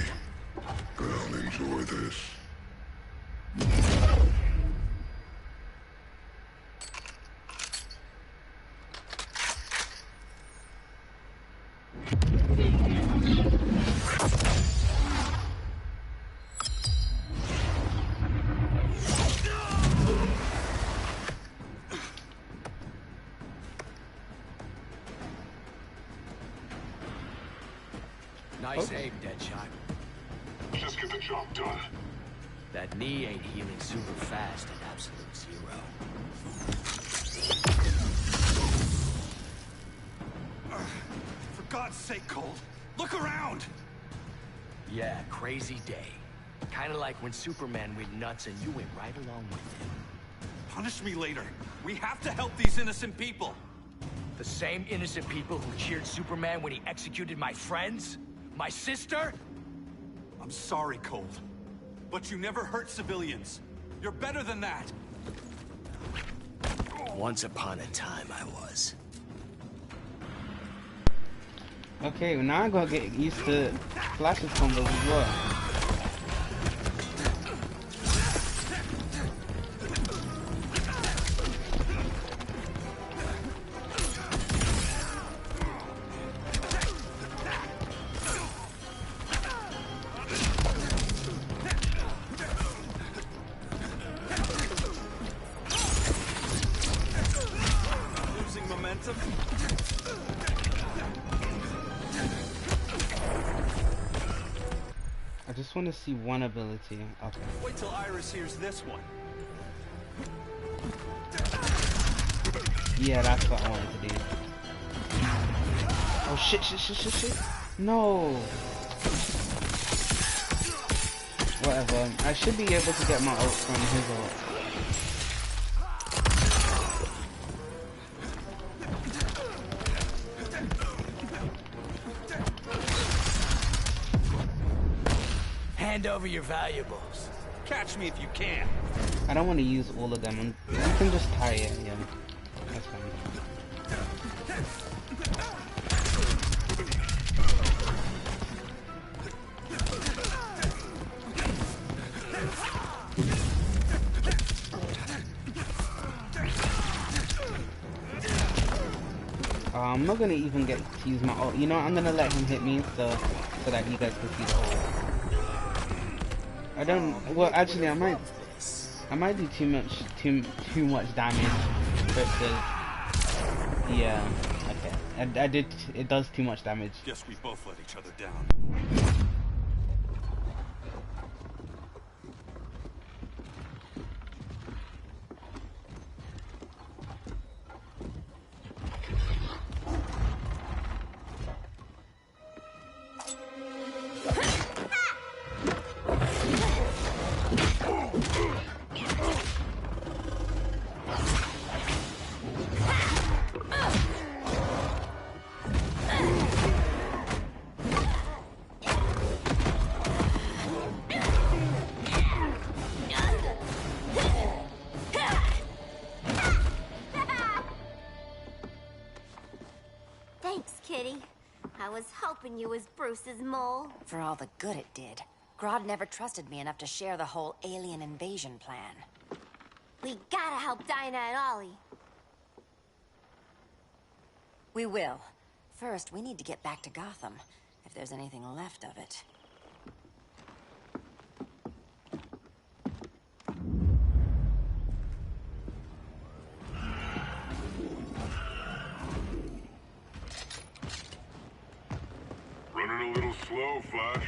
I'll enjoy this. Nice aim, Deadshot. Just get the job done. That knee ain't healing super fast at absolute zero. For God's sake, Cold, look around! Yeah, crazy day. Kinda like when Superman went nuts and you went right along with him. Punish me later. We have to help these innocent people. The same innocent people who cheered Superman when he executed my friends? My sister? I'm sorry, Cold. But you never hurt civilians. You're better than that. Once upon a time, I was. Okay, well now I gotta get used to Flash's combos as well. Losing momentum? I just want to see one ability. Okay. Wait till Iris hears this one. Yeah, that's what I wanted to do. Oh shit. No. Whatever. I should be able to get my ult from his ult. Hand over your valuables. Catch me if you can. I don't want to use all of them. You can just tie it, yeah. That's fine. I'm not gonna even get to use my ult. You know, I'm gonna let him hit me so that you guys can see the ult. I don't. Well, actually, I might do too much damage. Versus, yeah. Okay. I did. It does too much damage. Guess we both let each other down. Thanks, Kitty. I was hoping you was Bruce's mole. For all the good it did. Grodd never trusted me enough to share the whole alien invasion plan. We gotta help Dinah and Ollie. We will. First, we need to get back to Gotham, if there's anything left of it. Running a little slow, Flash.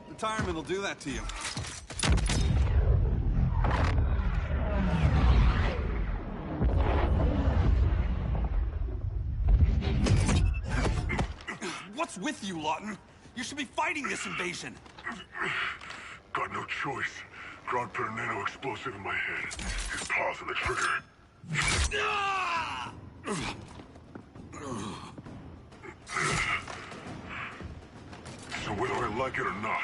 Retirement will do that to you. What's with you, Lawton? You should be fighting this invasion. Got no choice. Grodd put a nano explosive in my head. His paws on the trigger. So whether I like it or not,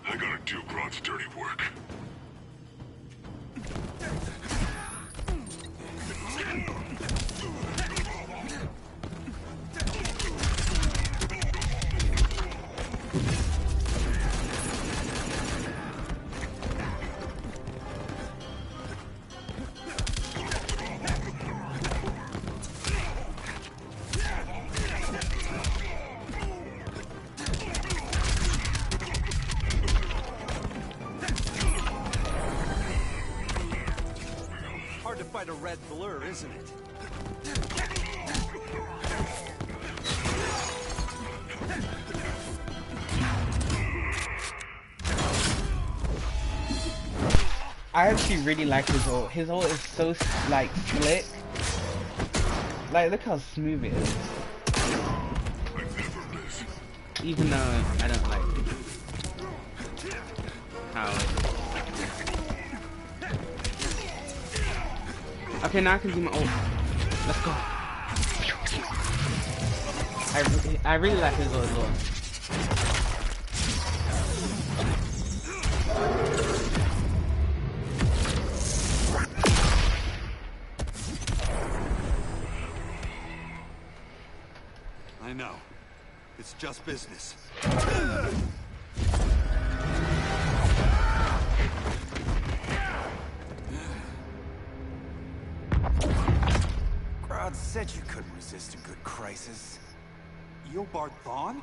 I gotta do Grodd's dirty work. Fight a red blur, isn't it? I actually really like his ult. His ult is so like slick. Like look how smooth it is. Even though I don't like how okay, now I can do my ult. Let's go. I really like his ult as well. I know. It's just business. Grodd said you couldn't resist a good crisis. Eobard Thawne?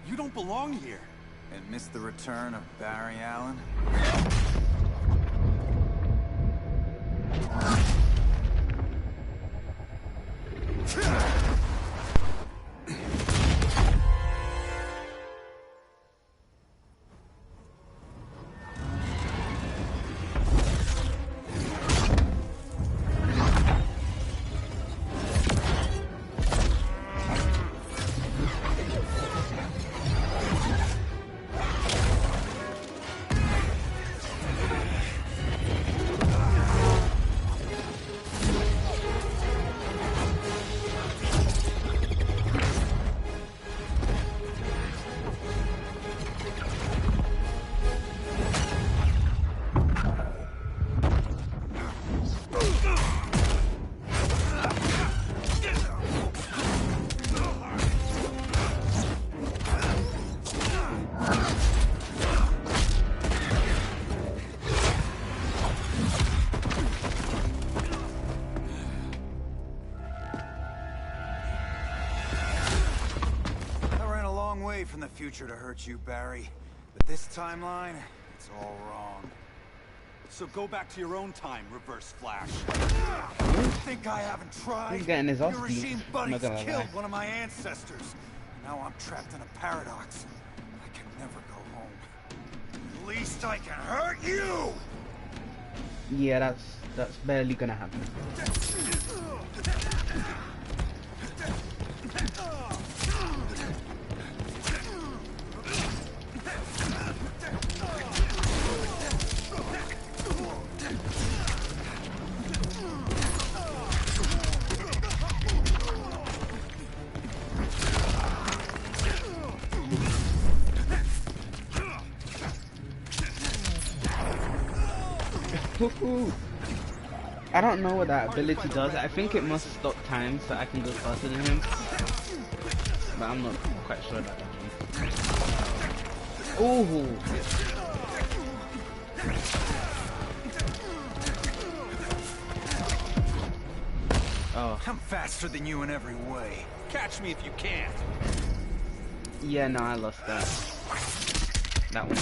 You don't belong here. And miss the return of Barry Allen? From the future to hurt you, Barry. But this timeline, it's all wrong. So go back to your own time, Reverse Flash. You think I haven't tried? He's getting his ass Your beat. regime I'm buddies not gonna killed lie. one of my ancestors. Now I'm trapped in a paradox. I can never go home. At least I can hurt you! Yeah, that's barely gonna happen. I don't know what that ability does. I think it must stop time so I can go faster than him. But I'm not quite sure about that. Ooh. Oh. I'm faster than you in every way. Catch me if you can. Yeah, no, I lost that. That one.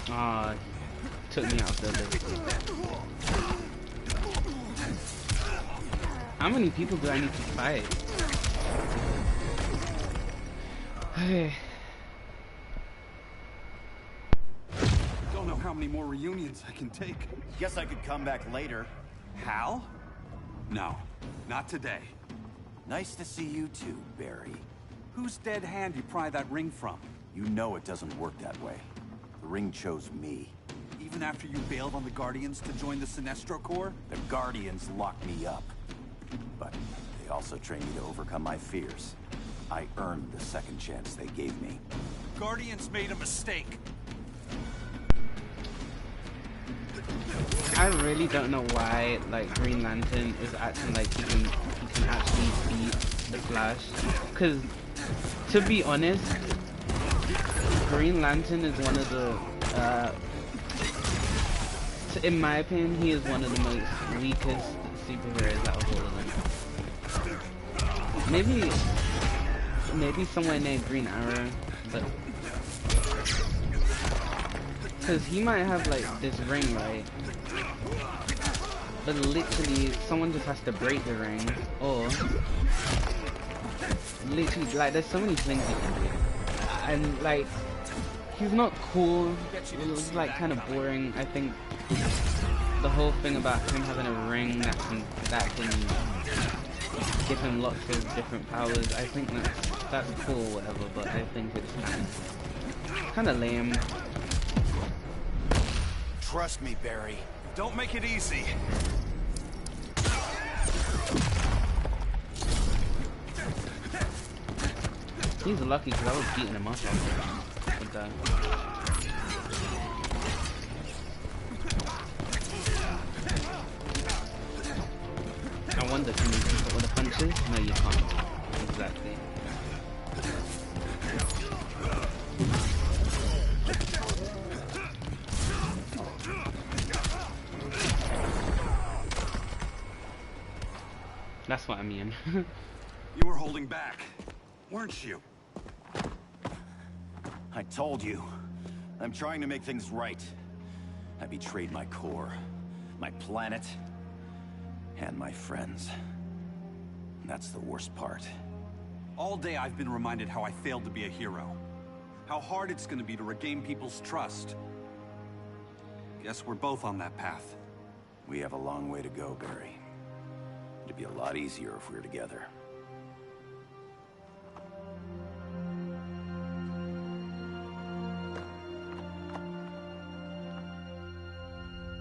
Ah, took me out there. How many people do I need to fight? Don't know how many more reunions I can take. Guess I could come back later. Hal? No, not today. Nice to see you too, Barry. Whose dead hand you pry that ring from? You know it doesn't work that way. The ring chose me. Even after you bailed on the Guardians to join the Sinestro Corps? The Guardians locked me up. But they also trained me to overcome my fears. I earned the second chance they gave me. Guardians made a mistake. I really don't know why, like, Green Lantern is acting like he can actually beat the Flash. Cause, to be honest, Green Lantern is one of the, in my opinion, he is one of the most weakest superheroes out of all of them. Maybe somewhere near Green Arrow, but because he might have like this ring, right? But literally, someone just has to break the ring, or literally, like, there's so many things he can do, and like, he's not cool. It's like kind of boring. I think the whole thing about him having a ring that can give him lots of different powers, I think that's cool, whatever. But I think it's kind of lame. Trust me, Barry. Don't make it easy. He's lucky because I was beating him up with that. I wonder, can you keep up with the punches? No, you can't. Exactly. That's what I mean. You were holding back, weren't you? I told you. I'm trying to make things right. I betrayed my core, my planet, and my friends. That's the worst part. All day I've been reminded how I failed to be a hero. How hard it's gonna be to regain people's trust. Guess we're both on that path. We have a long way to go, Barry. It'd be a lot easier if we were together.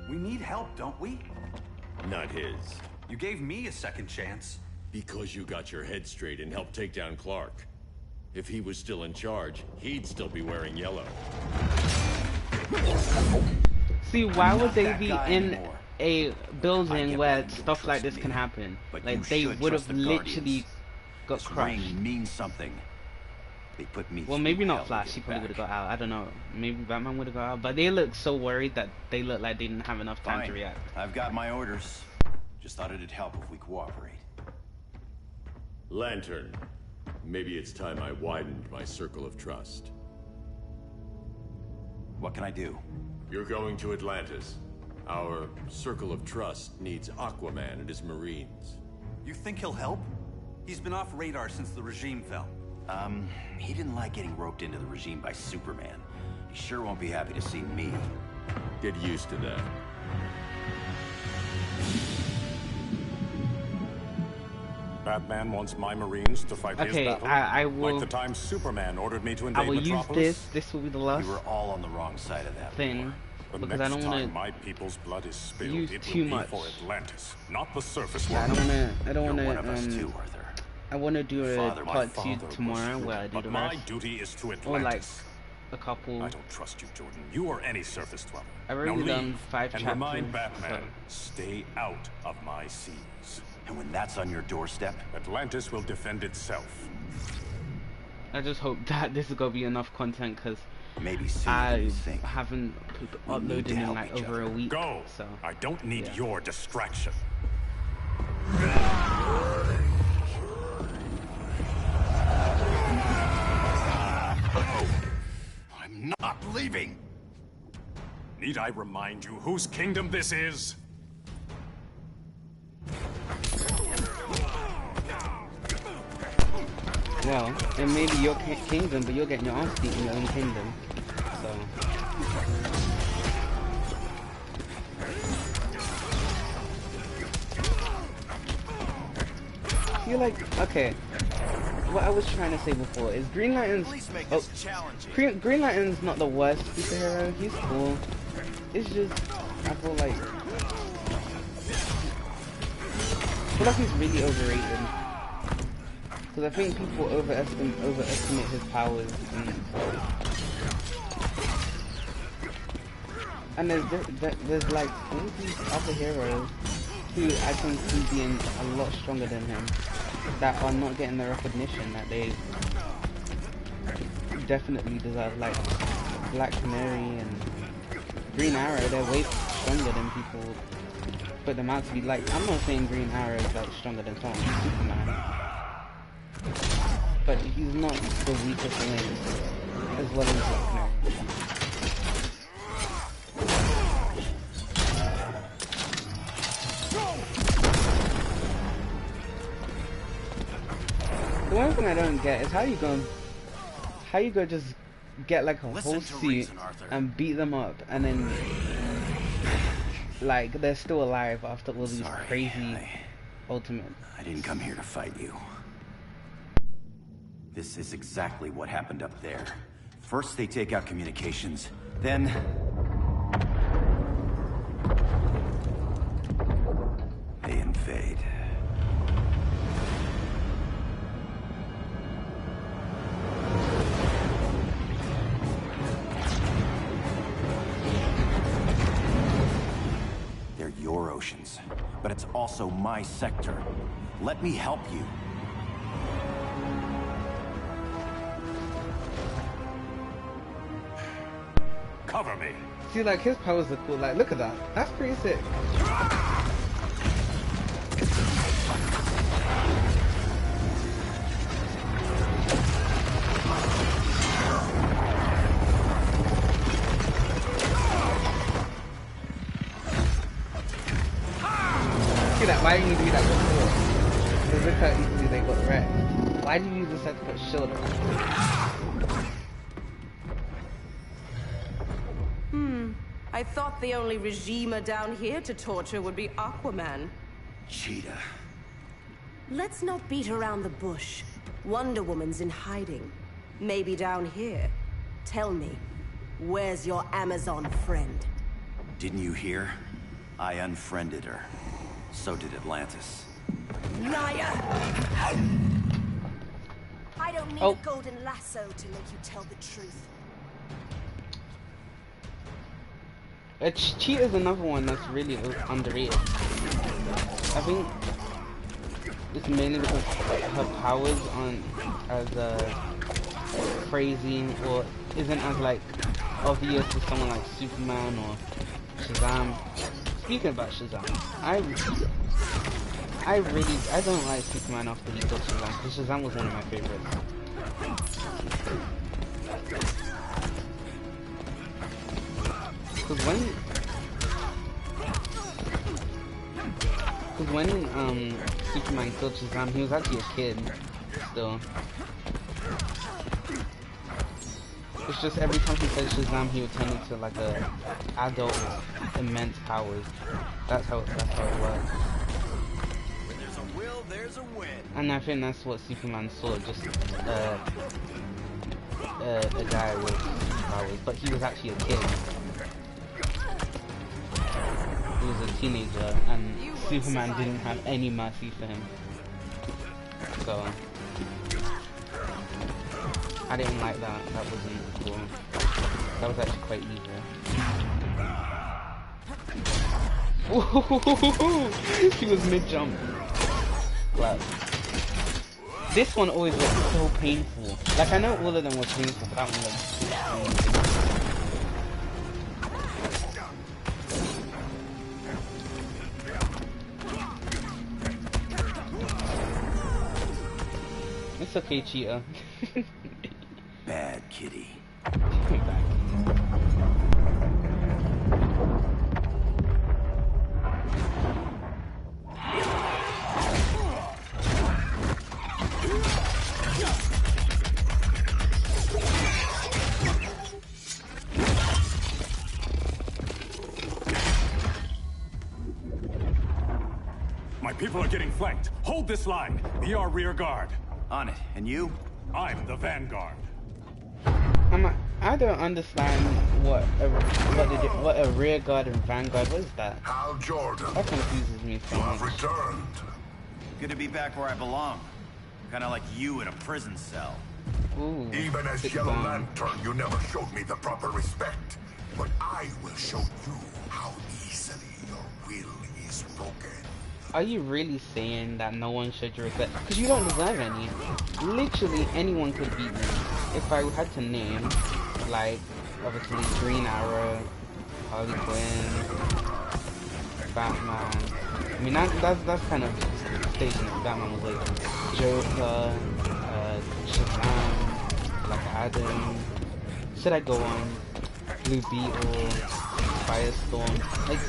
We need help, don't we? Not his. You gave me a second chance. Because you got your head straight and helped take down Clark. If he was still in charge, he'd still be wearing yellow. See, why would they be in a building where stuff like this can happen? Like, they would have literally got crushed. This ring means something. They put me. Well, maybe not Flash. He probably would have got out. I don't know. Maybe Batman would have got out. But they look so worried that they look like they didn't have enough time to react. I've got my orders. Just thought it'd help if we cooperate. Lantern. Maybe it's time I widened my circle of trust. What can I do? You're going to Atlantis. Our circle of trust needs Aquaman and his Marines. You think he'll help? He's been off radar since the regime fell. He didn't like getting roped into the regime by Superman. He sure won't be happy to see me. Get used to that. Batman wants my Marines to fight his battle. I will. Like the time Superman ordered me to invade I will Metropolis. use this. This will be the last. We were all on the wrong side of that thing. The Because next I don't want time to my people's blood is spilled, use it too will much. be for Atlantis, not the surface Yeah, world. I don't want to. One of us too, Arthur. I want to do a My part 2 father was tomorrow true, where I do but the my rest. duty is to Or like Atlantis. a couple. I don't trust you, Jordan. You or any surface dweller. I've already done 5 and chapters. Remind Batman, so. stay out of my seas. And when that's on your doorstep, Atlantis will defend itself. I just hope that this is gonna be enough content, because maybe I haven't uploaded in like over a week. Go. So I don't need your distraction. I'm not leaving. Need I remind you whose kingdom this is? Well, it may be your kingdom, but you're getting your ass beat in your own kingdom. So. You're like, okay. What I was trying to say before is Green Lantern's. Green Lantern's not the worst superhero. He's cool. It's just, I feel like he's really overrated. Because I think people overestimate his powers, and there's like all these other heroes who I can see being a lot stronger than him that are not getting the recognition that they definitely deserve. Like Black Canary and Green Arrow, they're way stronger than people put them out to be. Like, I'm not saying Green Arrow is like stronger than someone like Superman, but he's not the weakest link as well as Black Canary. The one thing I don't get is how you go just get like a whole suit and beat them up, and then like they're still alive after all these crazy ultimate. I didn't come here to fight you. This is exactly what happened up there. First they take out communications, then they invade. They're your oceans, but it's also my sector. Let me help you. Cover me. See, like, his powers are cool. Like, look at that. That's pretty sick. See that? Why didn't you do that before? Because look how easily they got wrecked. Why did you use the set to put shield around? I thought the only regimer down here to torture would be Aquaman. Cheetah. Let's not beat around the bush. Wonder Woman's in hiding. Maybe down here. Tell me, where's your Amazon friend? Didn't you hear? I unfriended her. So did Atlantis. Liar! I don't need a golden lasso to make you tell the truth. Cheetah's another one that's really underrated. I think it's mainly because her powers aren't as crazy or isn't as like obvious as someone like Superman or Shazam. Speaking about Shazam, I don't like Superman after he killed Shazam, because Shazam was one of my favorites. Because when Superman killed Shazam, he was actually a kid still. It's just every time he said Shazam, he would turn into like a adult with immense powers. That's how it works. When there's a will, there's a win. And I think that's what Superman saw, just a guy with powers, but he was actually a kid. He was a teenager, and Superman didn't have any mercy for him. So I didn't like that. That wasn't cool. That was actually quite evil. She was mid-jump. Wow. This one always looks so painful. Like, I know all of them were painful, but that one looks painful. It's okay, Cheetah. Bad kitty. My people are getting flanked. Hold this line. Be our rear guard. On it. And you? I'm the vanguard. I don't understand what a rear guard and vanguard. What is that? Hal Jordan. That confuses me so much. Returned. Good to be back where I belong. Kind of like you in a prison cell. Ooh, even as Yellow Lantern, you never showed me the proper respect. But I will show you how easily your will is broken. Are you really saying that no one should respect? Because you don't deserve any. Literally anyone could beat me. If I had to name, like, obviously Green Arrow, Harley Quinn, Batman. I mean, that's kind of stationary. Batman was like Joker, Shazam, Black Adam. Should I go on? Blue Beetle, Firestorm. Like,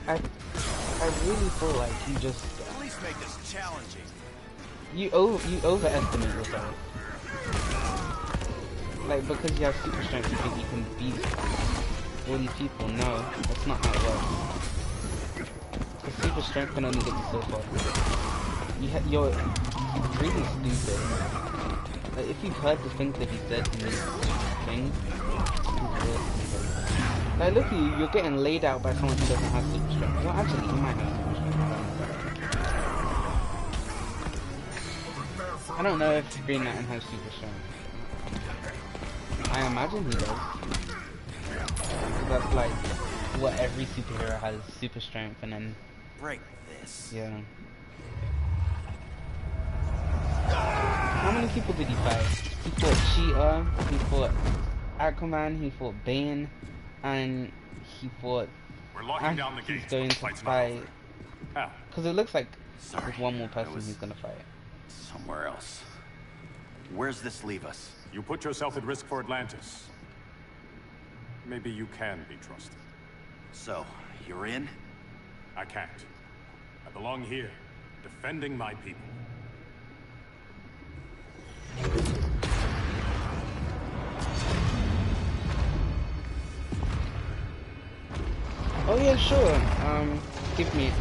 I really feel like you just at least make this challenging. You overestimate yourself. Like, because you have super strength, you think you can beat all these people. No, that's not how it works. Because super strength can only get you so far. You're really stupid. Like, if you've heard the things that he said in these things, like, look at you, you're getting laid out by someone who doesn't have super strength. Well, actually, he might have super strength. I don't know if Green Lantern has super strength. I imagine he does. That's like what every superhero has, super strength, and then... Break this. Yeah. How many people did he fight? He fought Cheetah, he fought Aquaman, he fought Bane, and he fought... We're locking down the gates. He's going to fight... Because it looks like there's one more person he's going to fight. Somewhere else. Where's this leave us? You put yourself at risk for Atlantis. Maybe you can be trusted. So, you're in? I can't. I belong here, defending my people. Oh yeah, sure. Give me,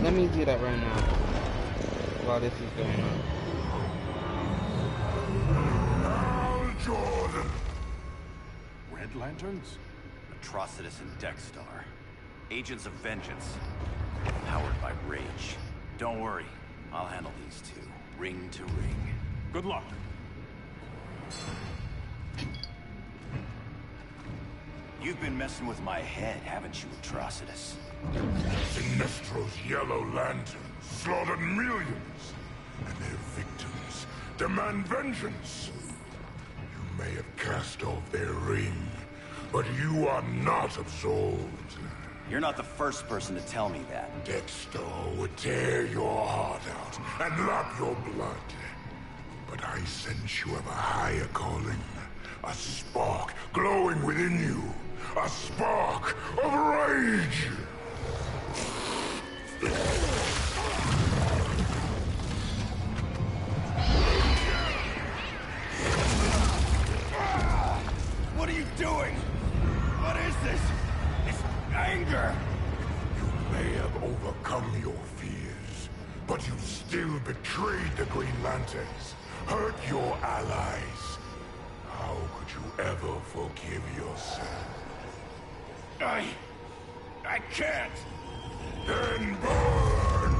let me do that right now. While this is going on. Jordan. Red Lanterns? Atrocitus and Dexstar. Agents of Vengeance. Powered by rage. Don't worry. I'll handle these two. Ring to ring. Good luck. You've been messing with my head, haven't you, Atrocitus? Sinestro's Yellow Lanterns slaughtered millions, and their victims demand vengeance. You may have cast off their ring, but you are not absolved. You're not the first person to tell me that. Dexter would tear your heart out and lap your blood. But I sense you have a higher calling. A spark glowing within you. A spark of rage! What are you doing? What is this? It's anger! You may have overcome your fears, but you still betrayed the Green Lanterns, hurt your allies. How could you ever forgive yourself? I can't! Then burn!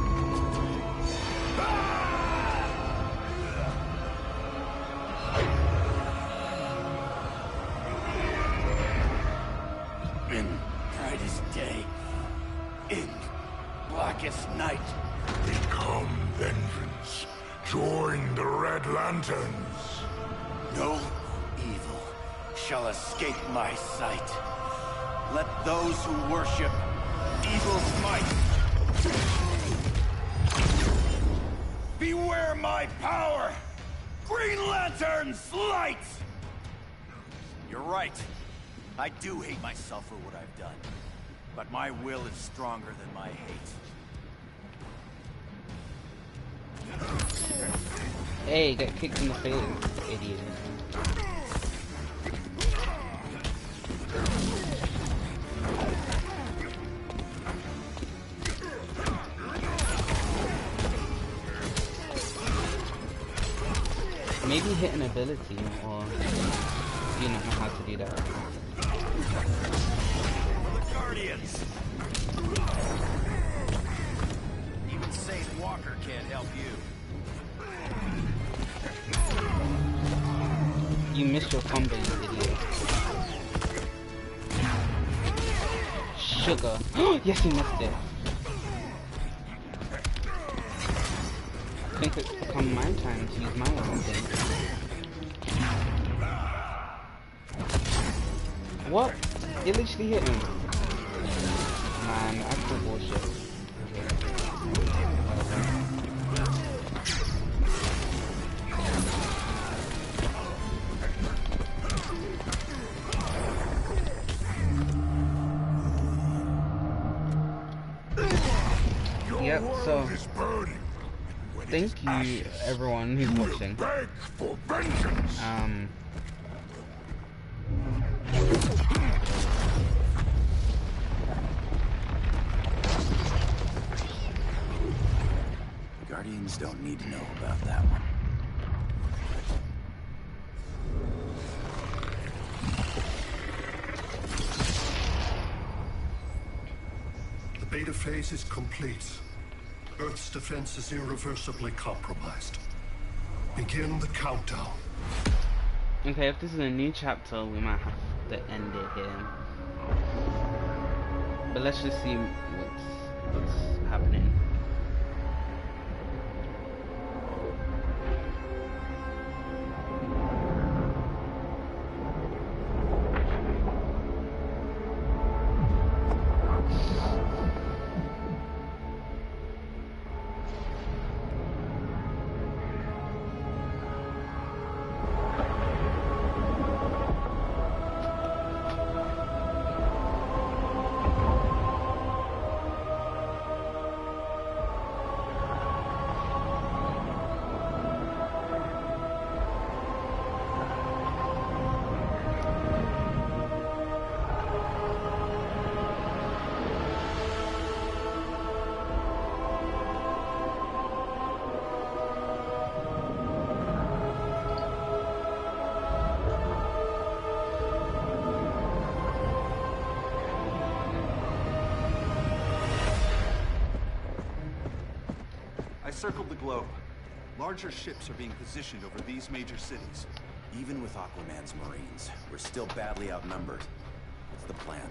Join the Red Lanterns. No evil shall escape my sight. Let those who worship evil's might beware my power! Green Lantern's light! You're right. I do hate myself for what I've done. But my will is stronger than my hate. Hey, get kicked in the face, idiot. Maybe hit an ability, or you know how to do that. For the Guardians! Even Saint Walker can't help you. You missed your combo, you idiot. Sugar. Yes, you missed it. I think it's become my time to use my weapon then. What? It literally hit him. Man, I call bullshit. Yep, so thank you everyone who's watching. Guardians don't need to know about that one. The beta phase is complete. Earth's defense is irreversibly compromised. Begin the countdown. Okay, if this is a new chapter, we might have to end it here. But let's just see what's happening. Circled the globe. Larger ships are being positioned over these major cities. Even with Aquaman's Marines, we're still badly outnumbered. What's the plan?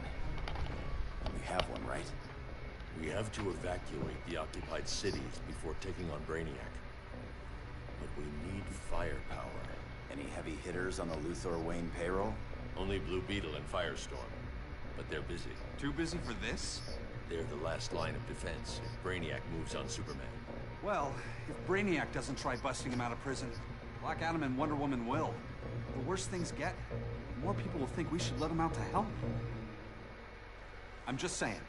We have one, right? We have to evacuate the occupied cities before taking on Brainiac. But we need firepower. Any heavy hitters on the Luthor Wayne payroll? Only Blue Beetle and Firestorm. But they're busy. Too busy for this? They're the last line of defense if Brainiac moves on Superman. Well, if Brainiac doesn't try busting him out of prison, Black Adam and Wonder Woman will. The worse things get, more people will think we should let him out to help. I'm just saying.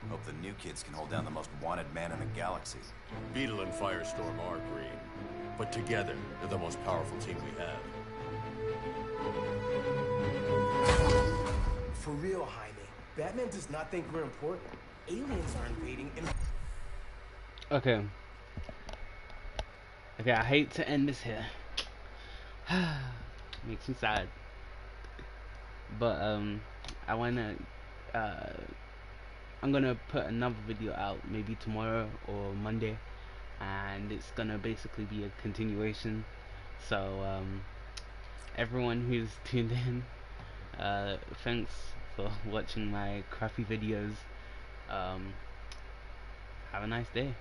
Hope the new kids can hold down the most wanted man in the galaxy. Beetle and Firestorm are green, but together, they're the most powerful team we have. For real, Jaime. Batman does not think we're important. Aliens are invading and... Okay, I hate to end this here. Makes me sad. But I'm gonna put another video out maybe tomorrow or Monday, and it's gonna basically be a continuation. So everyone who's tuned in, thanks for watching my crappy videos. Have a nice day.